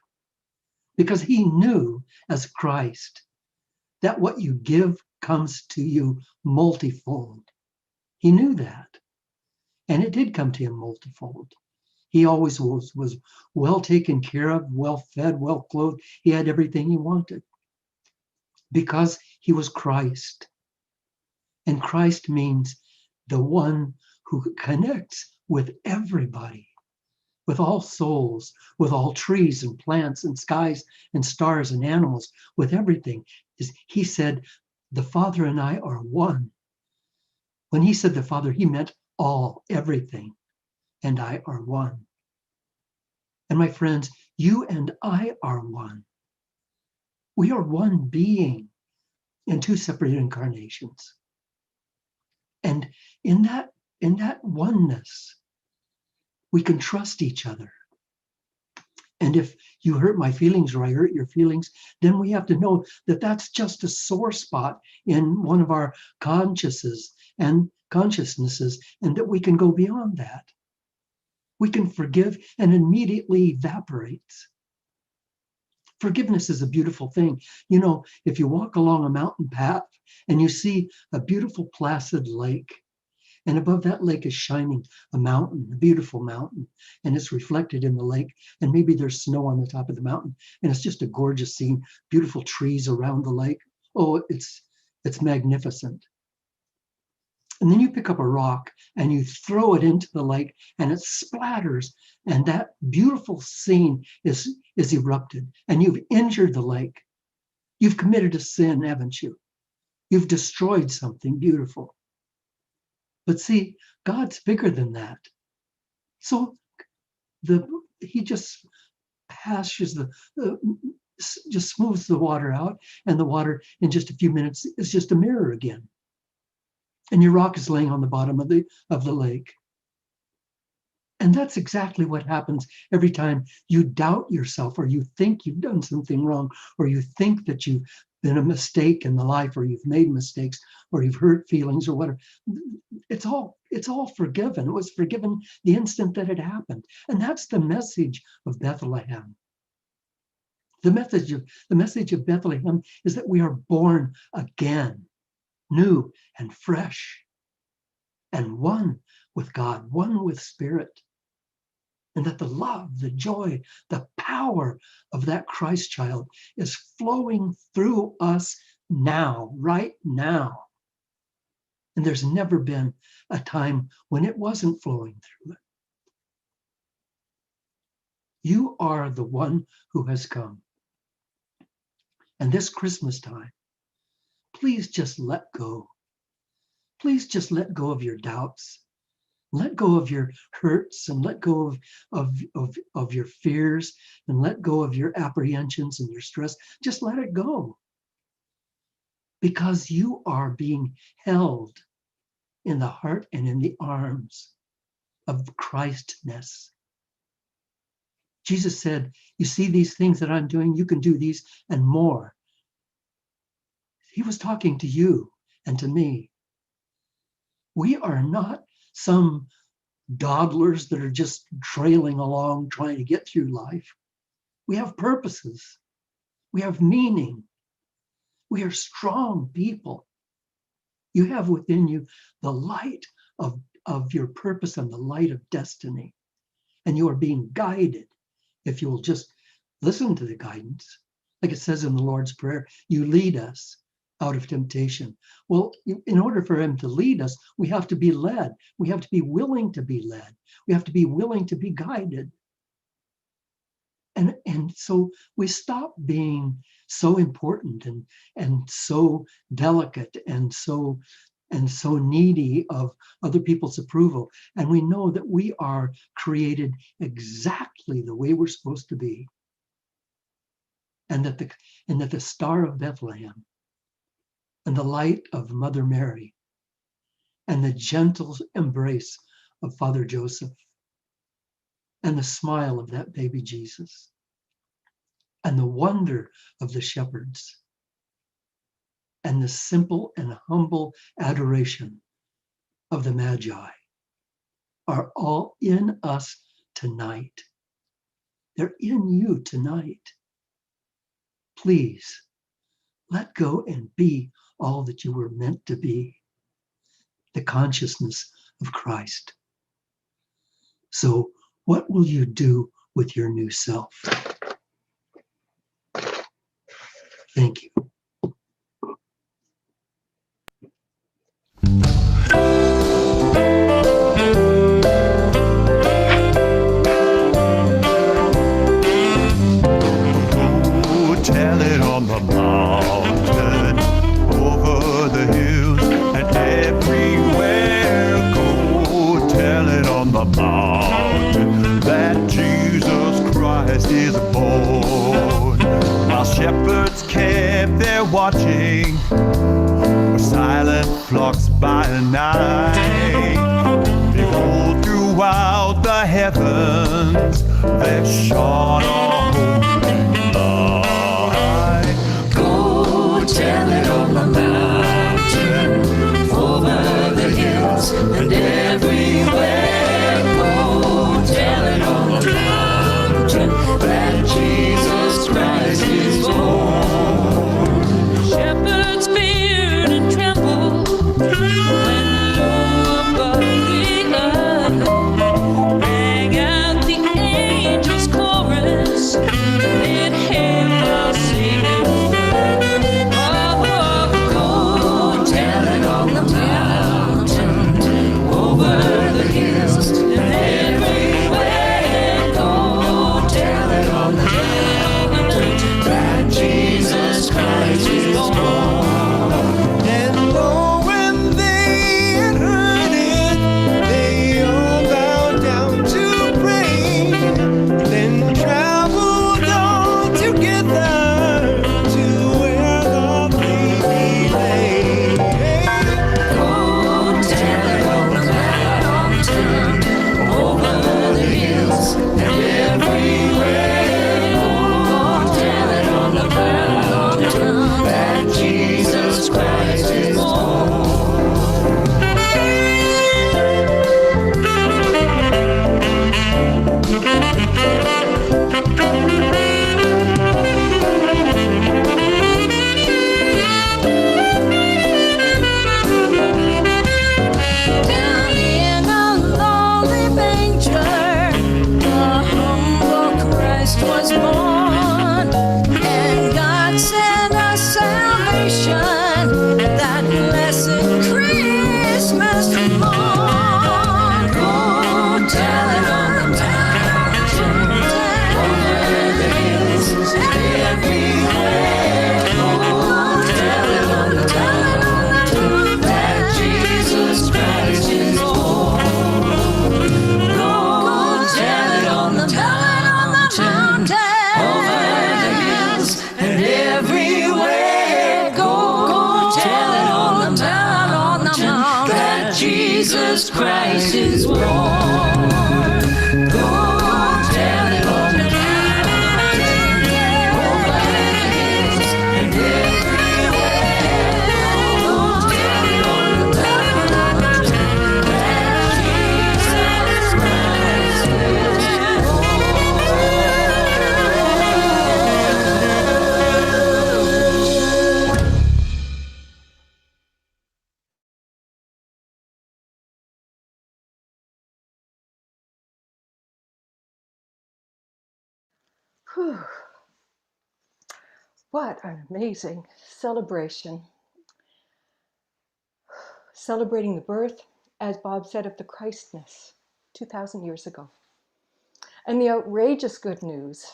because he knew as Christ that what you give comes to you multifold. He knew that, and it did come to him multifold. He always was well taken care of, well fed, well clothed. He had everything he wanted because he was Christ. And Christ means the one who connects with everybody, with all souls, with all trees and plants and skies and stars and animals, with everything. He said, the Father and I are one. When he said the Father, he meant all, everything, and I are one. And my friends, you and I are one. We are one being in two separate incarnations. And in that oneness, we can trust each other. And if you hurt my feelings or I hurt your feelings, then we have to know that that's just a sore spot in one of our consciousnesses, and that we can go beyond that. We can forgive, and immediately evaporates. Forgiveness is a beautiful thing. You know, if you walk along a mountain path and you see a beautiful placid lake, and above that lake is shining a mountain, a beautiful mountain, and it's reflected in the lake, and maybe there's snow on the top of the mountain, and it's just a gorgeous scene, beautiful trees around the lake. Oh, it's magnificent. And then you pick up a rock and you throw it into the lake, and it splatters, and that beautiful scene is erupted, and you've injured the lake. You've committed a sin, haven't you? You've destroyed something beautiful. But see, God's bigger than that. So he just passes just smooths the water out, and the water in just a few minutes is just a mirror again. And your rock is laying on the bottom of the lake. And that's exactly what happens every time you doubt yourself, or you think you've done something wrong, or you think that you've been a mistake in the life, or you've made mistakes, or you've hurt feelings, or whatever. It's all forgiven. It was forgiven the instant that it happened. And that's the message of Bethlehem. The message of Bethlehem is that we are born again, new and fresh, and one with God, one with Spirit. And that the love, the joy, the power of that Christ child is flowing through us now, right now. And there's never been a time when it wasn't flowing through it. You are the one who has come. And this Christmas time, please just let go. Please just let go of your doubts. Let go of your hurts, and let go of your fears, and let go of your apprehensions and your stress. Just let it go. Because you are being held in the heart and in the arms of Christness. Jesus said, you see these things that I'm doing, you can do these and more. He was talking to you and to me. We are not some dawdlers that are just trailing along trying to get through life. We have purposes. We have meaning. We are strong people. You have within you the light of your purpose and the light of destiny. And you are being guided if you will just listen to the guidance. Like it says in the Lord's Prayer, you lead us out of temptation. Well, in order for him to lead us, we have to be led. We have to be willing to be led. We have to be willing to be guided. And so we stop being so important and so delicate and so needy of other people's approval. And we know that we are created exactly the way we're supposed to be. And that the Star of Bethlehem and the light of Mother Mary and the gentle embrace of Father Joseph and the smile of that baby Jesus and the wonder of the shepherds and the simple and humble adoration of the Magi are all in us tonight. They're in you tonight. Please let go and be all that you were meant to be, the consciousness of Christ. So what will you do with your new self? Thank you.
Go tell it on the mountain, over the hills and everywhere. Go tell it on the mountain that Jesus Christ is born. While shepherds kept their watching, or silent flocks by night, behold, throughout the heavens there shone a holy light.
Go tell it on the mountain, over the hills and everywhere. Go tell it on the mountain that Jesus Christ is born. Shepherds feared and trembled when low above the earth rang out the angels' chorus. It hailed the singing bird. Oh, go tell it on the mountain, over the hills and everywhere. Go tell it on the mountain that Jesus Christ is born.
And lo, when they had heard it, they all bowed down to pray. Then traveled on together to where the baby lay.
Go tell it on the mountain, over the hills and everywhere. Go tell it on the mountain that Jesus Christ is born. Down in a lowly manger, the humble Christ was born, and God sent us salvation, that blessed Christmas morn. Go tell it on the mountain, over the hills and everywhere. Go tell it on the mountain that Jesus Christ is born. Go tell it on the mountain, over the hills and everywhere. Go tell it on the mountain that Jesus Christ is born. Go tell it on the mountain, over the hills and everywhere. Go tell it on the mountain that Jesus Christ is born.
Whew. What an amazing celebration. Celebrating the birth, as Bob said, of the Christness 2,000 years ago. And the outrageous good news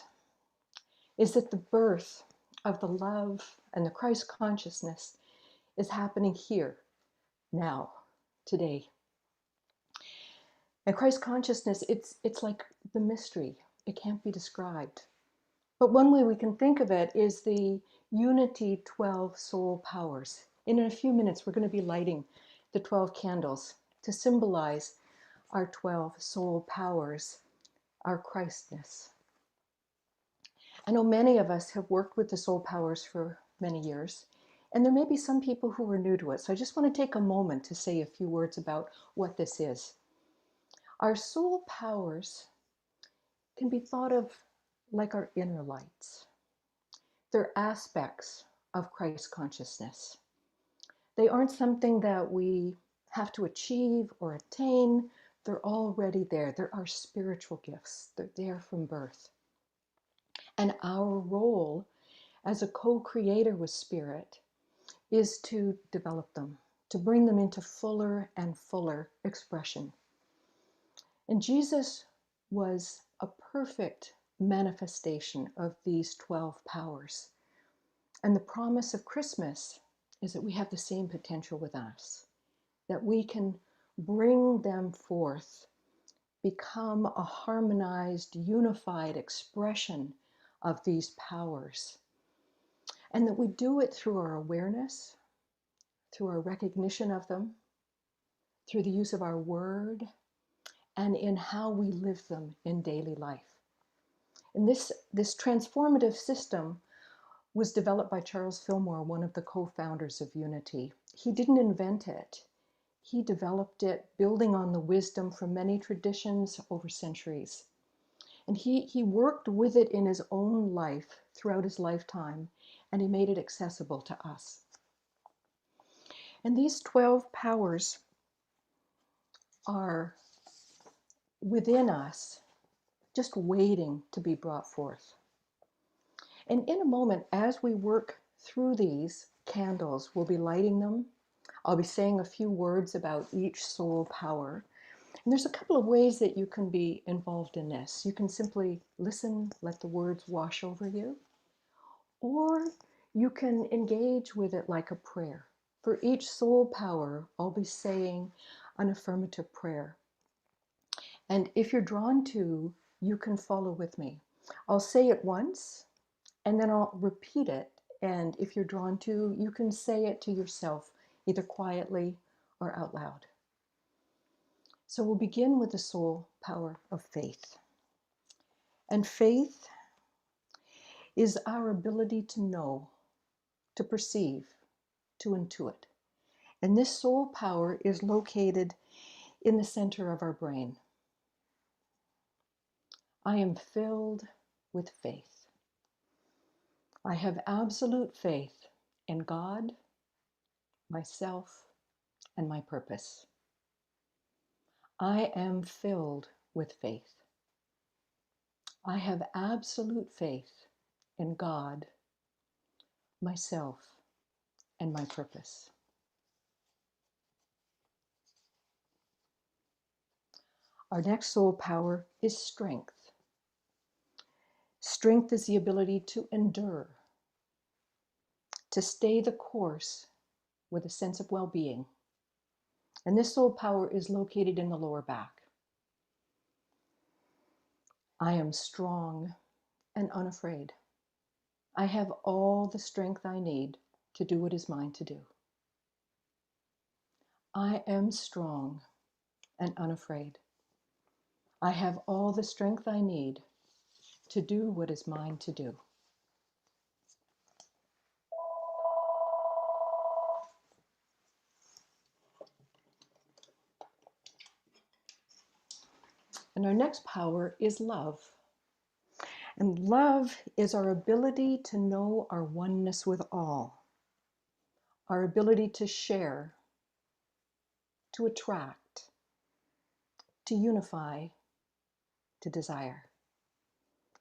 is that the birth of the love and the Christ consciousness is happening here, now, today. And Christ consciousness, it's like the mystery. It can't be described. But one way we can think of it is the Unity 12 soul powers. And in a few minutes, we're going to be lighting the 12 candles to symbolize our 12 soul powers, our Christness. I know many of us have worked with the soul powers for many years, and there may be some people who are new to it. So I just want to take a moment to say a few words about what this is. Our soul powers can be thought of like our inner lights. They're aspects of Christ consciousness. They aren't something that we have to achieve or attain. They're already there. They're our spiritual gifts. They're there from birth. And our role as a co-creator with Spirit is to develop them, to bring them into fuller and fuller expression. And Jesus was a perfect manifestation of these 12 powers. And the promise of Christmas is that we have the same potential with us, that we can bring them forth, become a harmonized, unified expression of these powers. And that we do it through our awareness, through our recognition of them, through the use of our word, and in how we live them in daily life. And this transformative system was developed by Charles Fillmore, one of the co-founders of Unity. He didn't invent it. He developed it, building on the wisdom from many traditions over centuries. And he worked with it in his own life throughout his lifetime, and he made it accessible to us. And these 12 powers are within us, just waiting to be brought forth. And in a moment, as we work through these candles, we'll be lighting them. I'll be saying a few words about each soul power. And there's a couple of ways that you can be involved in this. You can simply listen, let the words wash over you, or you can engage with it like a prayer. For each soul power, I'll be saying an affirmative prayer. And if you're drawn to, you can follow with me. I'll say it once, and then I'll repeat it. And if you're drawn to, you can say it to yourself, either quietly or out loud. So we'll begin with the soul power of faith. And faith is our ability to know, to perceive, to intuit. And this soul power is located in the center of our brain. I am filled with faith. I have absolute faith in God, myself, and my purpose. I am filled with faith. I have absolute faith in God, myself, and my purpose. Our next soul power is strength. Strength is the ability to endure, to stay the course with a sense of well-being. And this soul power is located in the lower back. I am strong and unafraid. I have all the strength I need to do what is mine to do. I am strong and unafraid. I have all the strength I need to do what is mine to do. And our next power is love. And love is our ability to know our oneness with all, our ability to share, to attract, to unify, to desire.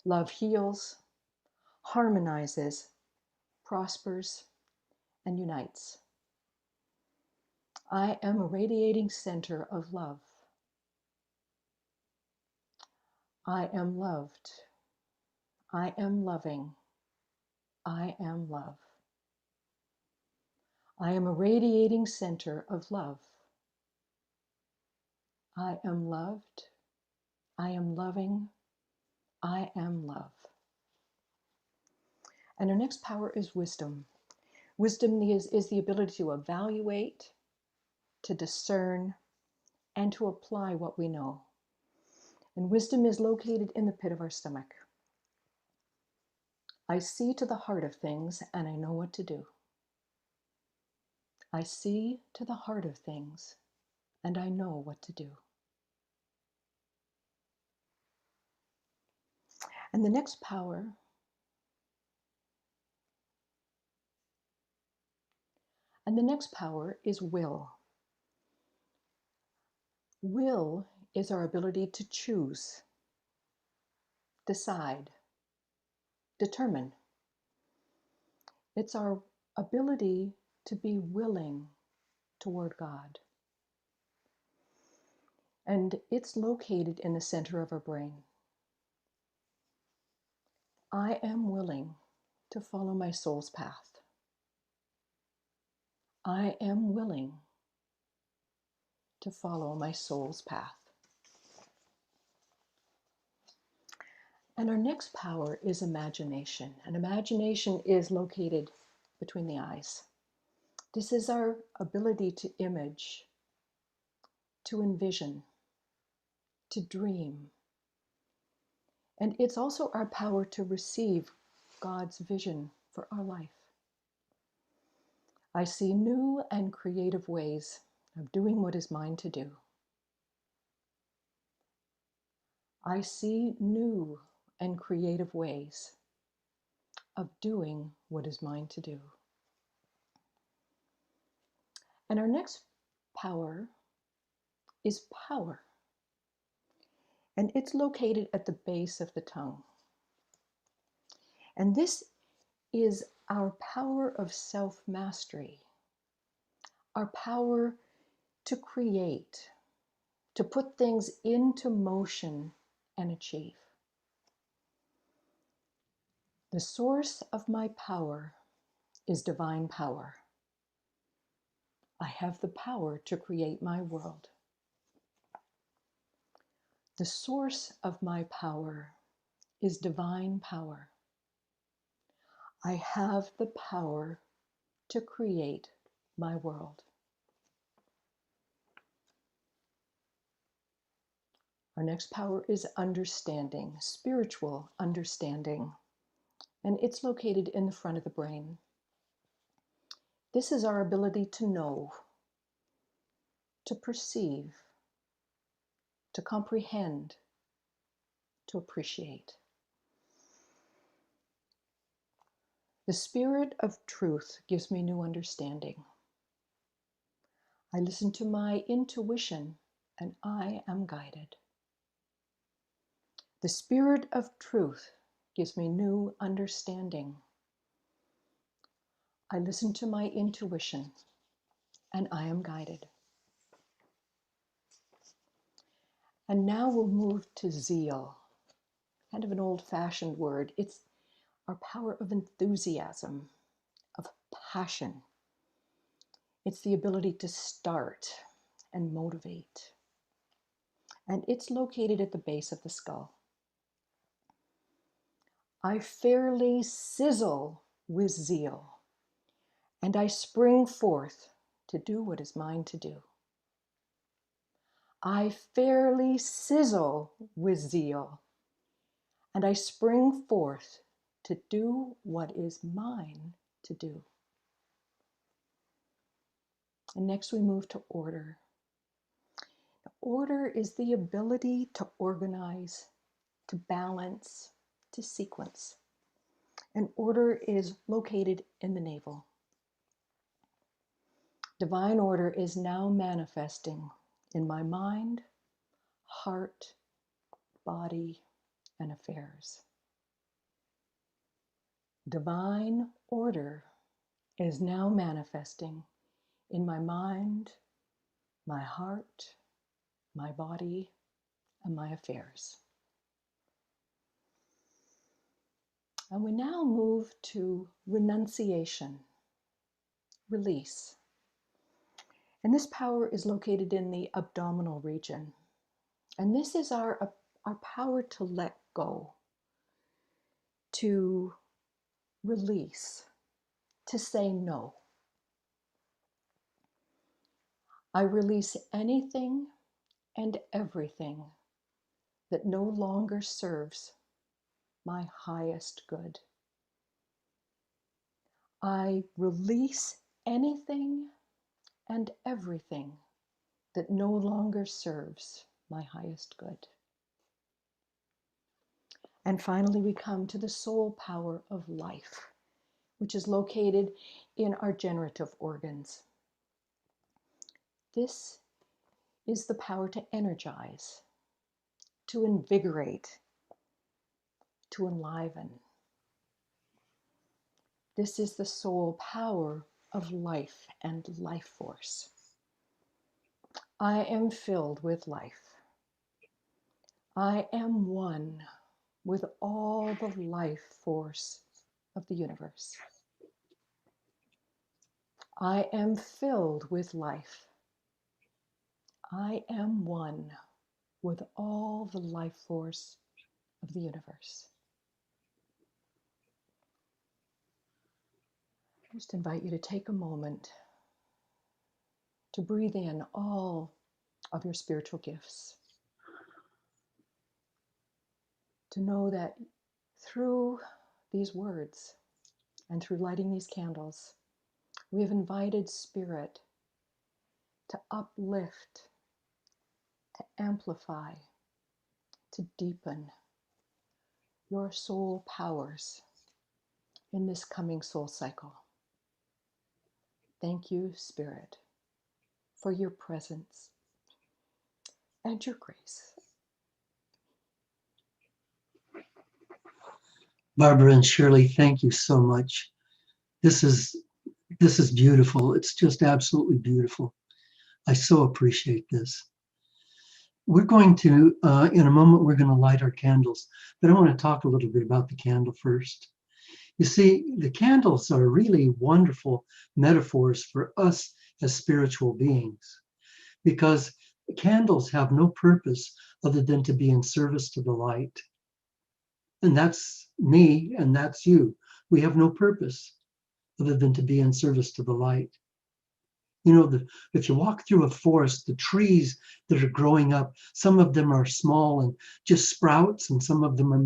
Love heals, harmonizes, prospers, and unites. I am a radiating center of love. I am loved. I am loving. I am love. I am a radiating center of love. I am loved. I am loving. I am love. And our next power is wisdom. Wisdom is the ability to evaluate, to discern, and to apply what we know. And wisdom is located in the pit of our stomach. I see to the heart of things and I know what to do. I see to the heart of things and I know what to do. And the next power is will. Will is our ability to choose, decide, determine. It's our ability to be willing toward God. And it's located in the center of our brain. I am willing to follow my soul's path. I am willing to follow my soul's path. And our next power is imagination. And imagination is located between the eyes. This is our ability to image, to envision, to dream. And it's also our power to receive God's vision for our life. I see new and creative ways of doing what is mine to do. I see new and creative ways of doing what is mine to do. And our next power is power. And it's located at the base of the tongue. And this is our power of self-mastery, our power to create, to put things into motion and achieve. The source of my power is divine power. I have the power to create my world. The source of my power is divine power. I have the power to create my world. Our next power is understanding, spiritual understanding, and it's located in the front of the brain. This is our ability to know, to perceive, to comprehend, to appreciate. The Spirit of truth gives me new understanding. I listen to my intuition and I am guided. The Spirit of truth gives me new understanding. I listen to my intuition and I am guided. And now we'll move to zeal, kind of an old-fashioned word. It's our power of enthusiasm, of passion. It's the ability to start and motivate. And it's located at the base of the skull. I fairly sizzle with zeal, and I spring forth to do what is mine to do. I fairly sizzle with zeal, and I spring forth to do what is mine to do. And next we move to order. Order is the ability to organize, to balance, to sequence. And order is located in the navel. Divine order is now manifesting in my mind, heart, body, and affairs. Divine order is now manifesting in my mind, my heart, my body, and my affairs. And we now move to renunciation, release. And this power is located in the abdominal region. And this is our power to let go, to release, to say no. I release anything and everything that no longer serves my highest good. I release anything and everything that no longer serves my highest good. And finally, we come to the soul power of life, which is located in our generative organs. This is the power to energize, to invigorate, to enliven. This is the soul power of life and life force. I am filled with life. I am one with all the life force of the universe. I am filled with life. I am one with all the life force of the universe. I just invite you to take a moment to breathe in all of your spiritual gifts. To know that through these words and through lighting these candles, we have invited Spirit to uplift, to amplify, to deepen your soul powers in this coming soul cycle. Thank you, Spirit, for your presence and your grace.
Barbara and Shirley, thank you so much. This is beautiful. It's just absolutely beautiful. I so appreciate this. We're going to, in a moment, we're going to light our candles, but I want to talk a little bit about the candle first. You see, the candles are really wonderful metaphors for us as spiritual beings, because the candles have no purpose other than to be in service to the light. And that's me, and that's you. We have no purpose other than to be in service to the light. You know, if you walk through a forest, the trees that are growing up, some of them are small and just sprouts, and some of them are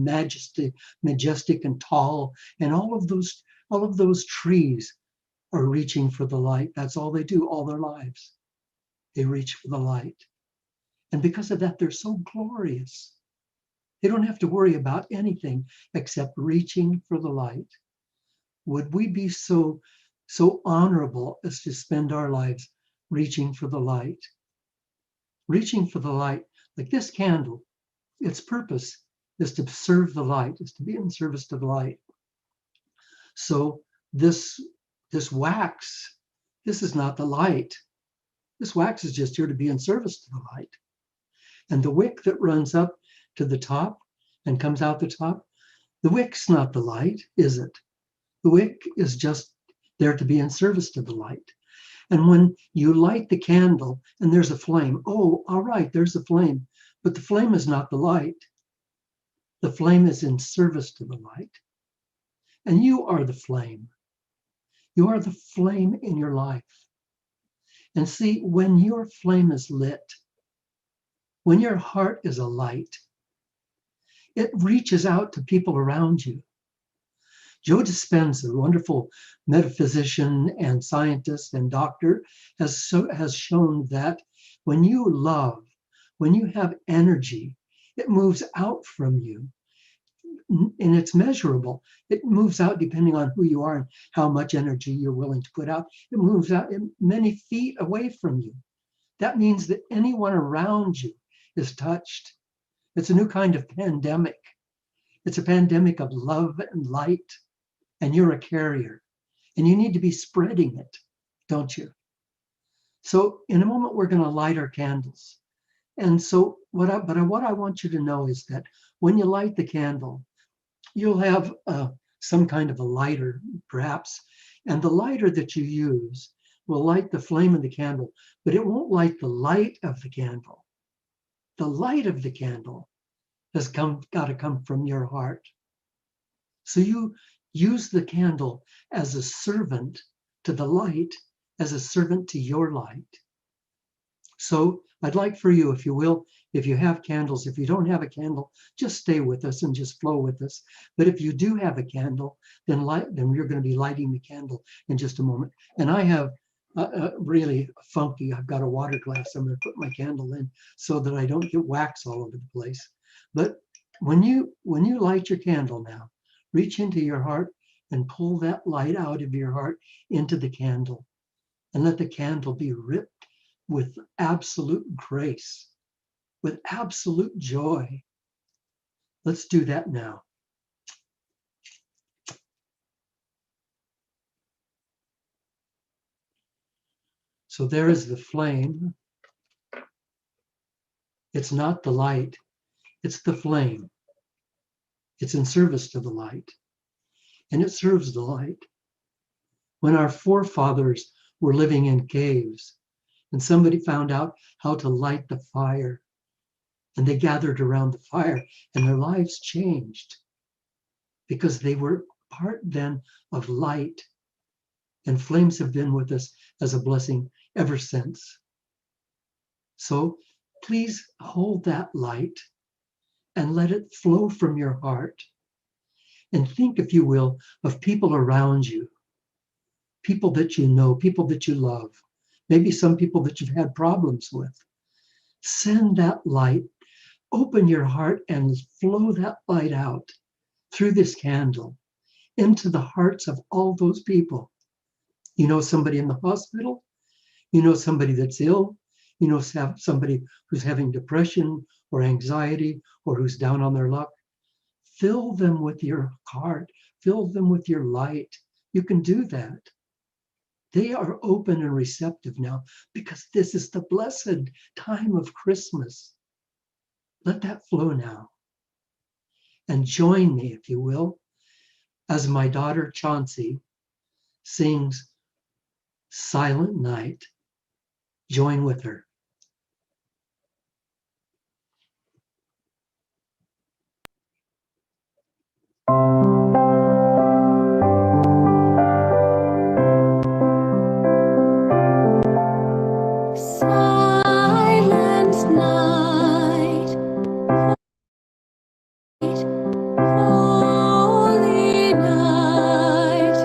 majestic and tall. And all of those trees are reaching for the light. That's all they do all their lives. They reach for the light. And because of that, they're so glorious. They don't have to worry about anything except reaching for the light. Would we be so honorable as to spend our lives reaching for the light? Reaching for the light, like this candle, its purpose is to serve the light, is to be in service to the light. So this wax, this is not the light. This wax is just here to be in service to the light. And the wick that runs up to the top and comes out the top, the wick's not the light, is it? The wick is just there to be in service to the light. And when you light the candle and there's a flame, oh, all right, there's a flame, but the flame is not the light. The flame is in service to the light. And you are the flame. You are the flame in your life. And see, when your flame is lit, when your heart is alight, it reaches out to people around you. Joe Dispenza, a wonderful metaphysician and scientist and doctor, has shown that when you love, when you have energy, it moves out from you. And it's measurable. It moves out depending on who you are and how much energy you're willing to put out. It moves out many feet away from you. That means that anyone around you is touched. It's a new kind of pandemic. It's a pandemic of love and light, and you're a carrier, and you need to be spreading it, don't you? So in a moment, we're going to light our candles. And so what I want you to know is that when you light the candle, you'll have some kind of a lighter, perhaps, and the lighter that you use will light the flame of the candle, but it won't light the light of the candle. The light of the candle has got to come from your heart. So you use the candle as a servant to the light, as a servant to your light. So I'd like for you, if you will, if you have candles, if you don't have a candle, just stay with us and just flow with us. But if you do have a candle, then you're going to be lighting the candle in just a moment. And I have really funky, I've got a water glass I'm going to put my candle in so that I don't get wax all over the place. But when you light your candle now, reach into your heart and pull that light out of your heart into the candle, and let the candle be ripped with absolute grace, with absolute joy. Let's do that now. So there is the flame. It's not the light, it's the flame. It's in service to the light, and it serves the light. When our forefathers were living in caves and somebody found out how to light the fire, and they gathered around the fire and their lives changed because they were part then of light, and flames have been with us as a blessing ever since. So please hold that light and let it flow from your heart. And think, if you will, of people around you, people that you know, people that you love, maybe some people that you've had problems with. Send that light, open your heart and flow that light out through this candle into the hearts of all those people. You know somebody in the hospital, you know somebody that's ill, you know somebody who's having depression or anxiety or who's down on their luck. Fill them with your heart, fill them with your light. You can do that. They are open and receptive now because this is the blessed time of Christmas. Let that flow now. And join me, if you will, as my daughter Chauncey sings Silent Night. Join with her.
Silent night, holy night,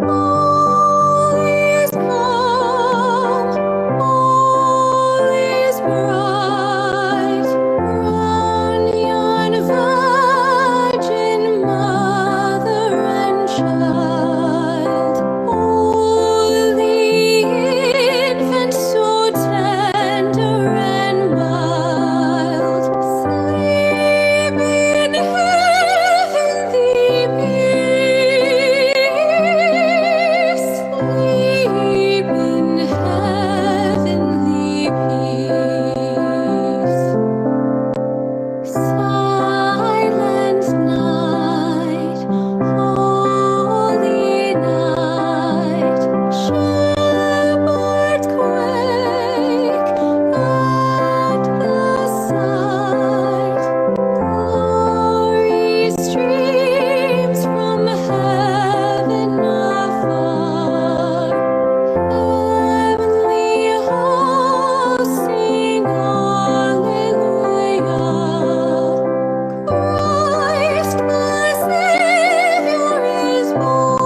all is calm, all is bright. Run, yon virgin mother and child, hold the infant so tender and mild. Sleep in heavenly peace. Sleep in heavenly peace. Silent night, holy night, shepherds quake at the sight. Glory streams from heaven afar. Heavenly hosts sing Alleluia. Christ the Savior is born.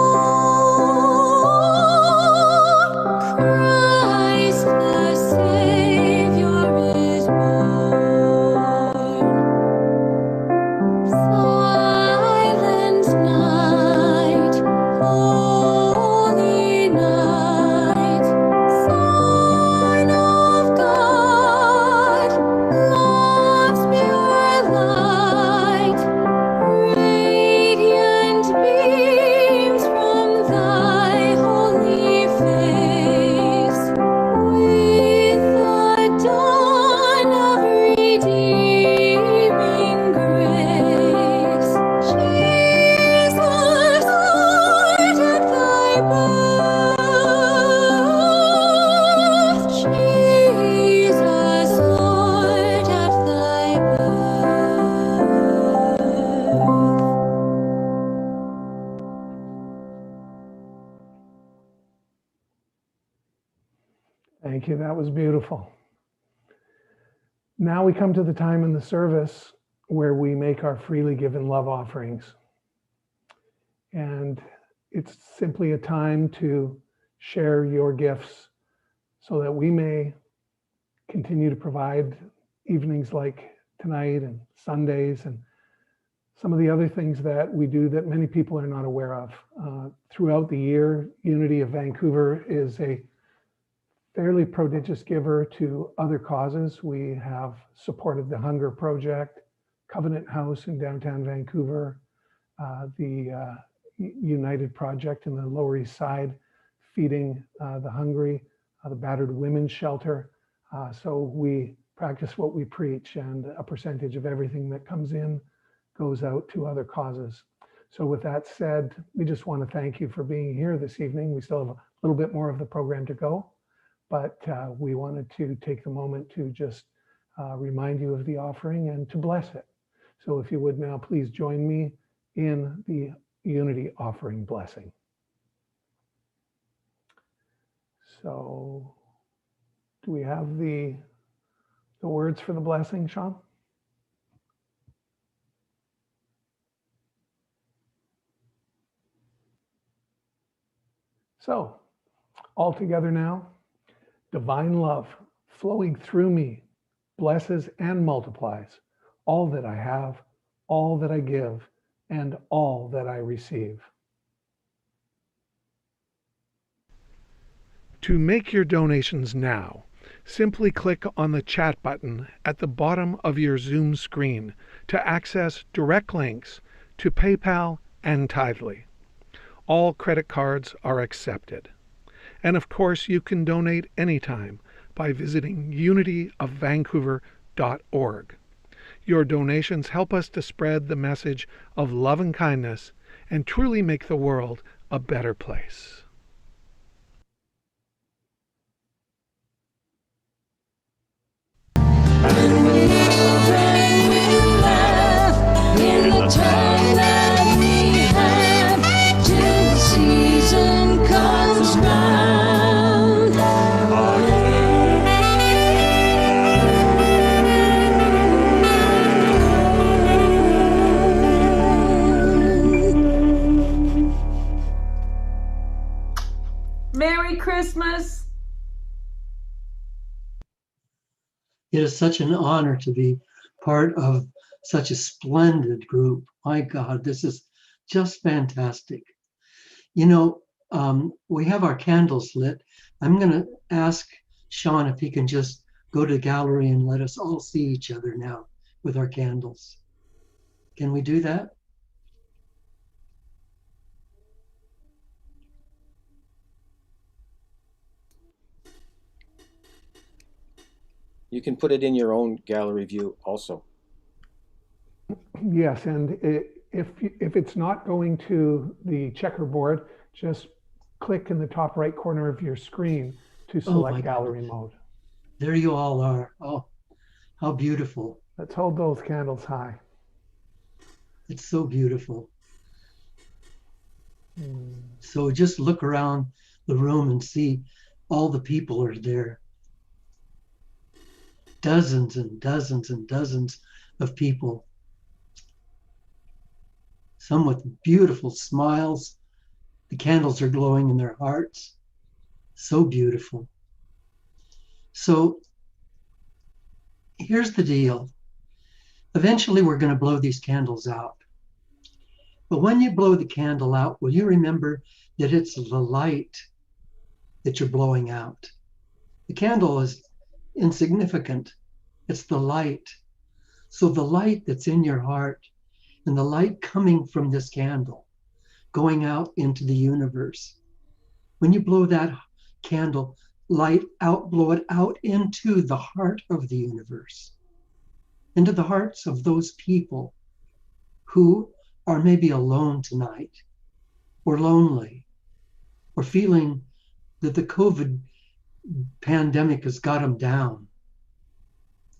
Christ the Savior is born. Silent night, holy night, sign of God, love's pure light, radiant beams from thy holy face, with the dawn of redeeming grace. Jesus, Lord, at thy birth. Jesus, Lord, at thy birth.
Thank you. That was beautiful. Now we come to the time in the service where we make our freely given love offerings. And it's simply a time to share your gifts so that we may continue to provide evenings like tonight and Sundays and some of the other things that we do that many people are not aware of. Throughout the year, Unity of Vancouver is a fairly prodigious giver to other causes. We have supported the Hunger Project, Covenant House in downtown Vancouver, the United Project in the Lower East Side, feeding the hungry, the battered women's shelter. So we practice what we preach, and a percentage of everything that comes in goes out to other causes. So with that said, we just want to thank you for being here this evening. We still have a little bit more of the program to go, but we wanted to take the moment to just remind you of the offering and to bless it. So if you would now please join me in the Unity offering blessing. So do we have the words for the blessing, Shawn? So, all together now, divine love flowing through me blesses and multiplies all that I have, all that I give, and all that I receive. To make your donations now, simply click on the chat button at the bottom of your Zoom screen to access direct links to PayPal and Tithely. All credit cards are accepted. And of course, you can donate anytime by visiting unityofvancouver.org. Your donations help us to spread the message of love and kindness and truly make the world a better place.
When we love and we laugh in the time that we have till the season comes round.
Merry Christmas.
It is such an honor to be part of such a splendid group. My God, this is just fantastic. You know, we have our candles lit. I'm going to ask Shawn if he can just go to the gallery and let us all see each other now with our candles. Can we do that?
You can put it in your own gallery view also.
Yes, and if it's not going to the checkerboard, just click in the top right corner of your screen to select gallery mode.
There you all are. Oh, how beautiful.
Let's hold those candles high.
It's so beautiful. So just look around the room and see all the people are there. Dozens and dozens and dozens of people. Some with beautiful smiles. The candles are glowing in their hearts. So beautiful. So here's the deal. Eventually we're going to blow these candles out. But when you blow the candle out, will you remember that it's the light that you're blowing out? The candle is insignificant. It's the light. So the light that's in your heart and the light coming from this candle going out into the universe. When you blow that candle light out, blow it out into the heart of the universe, into the hearts of those people who are maybe alone tonight, or lonely, or feeling that the COVID pandemic has got them down.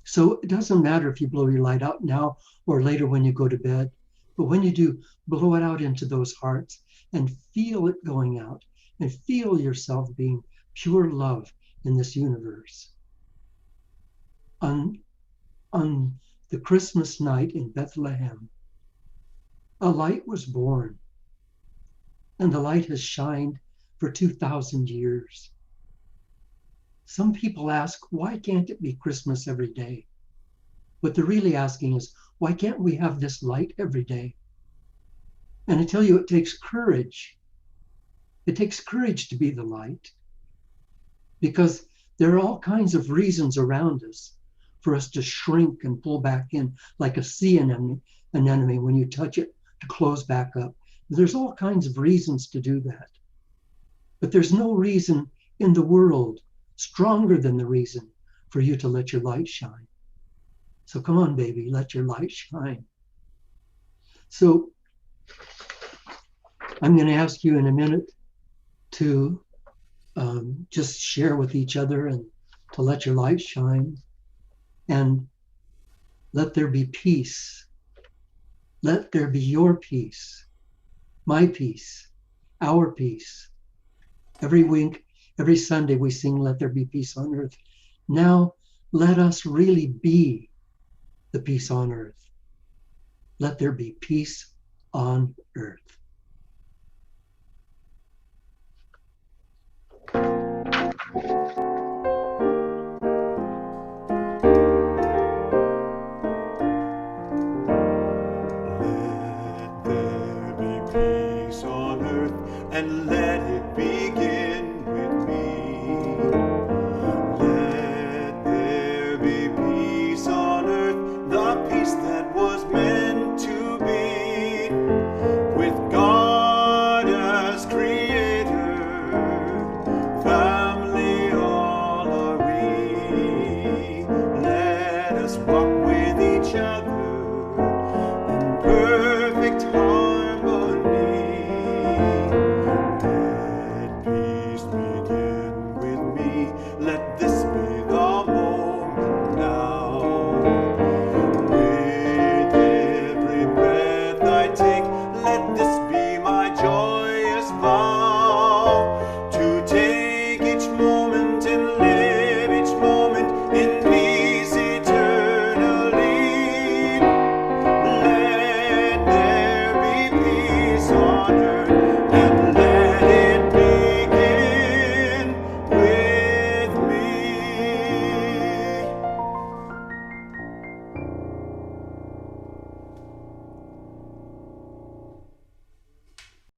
So it doesn't matter if you blow your light out now or later when you go to bed, but when you do, blow it out into those hearts and feel it going out and feel yourself being pure love in this universe. On the Christmas night in Bethlehem, a light was born, and the light has shined for 2,000 years. Some people ask, why can't it be Christmas every day? What they're really asking is, why can't we have this light every day? And I tell you, it takes courage. It takes courage to be the light, because there are all kinds of reasons around us for us to shrink and pull back in, like a sea anemone when you touch it to close back up. There's all kinds of reasons to do that. But there's no reason in the world stronger than the reason for you to let your light shine. So come on, baby, let your light shine. So I'm going to ask you in a minute to just share with each other and to let your light shine, and let there be peace. Let there be your peace, my peace, our peace. Every week, every Sunday we sing, let there be peace on earth. Now let us really be the peace on earth. Let there be peace on earth.
Let there be peace on earth, and let it be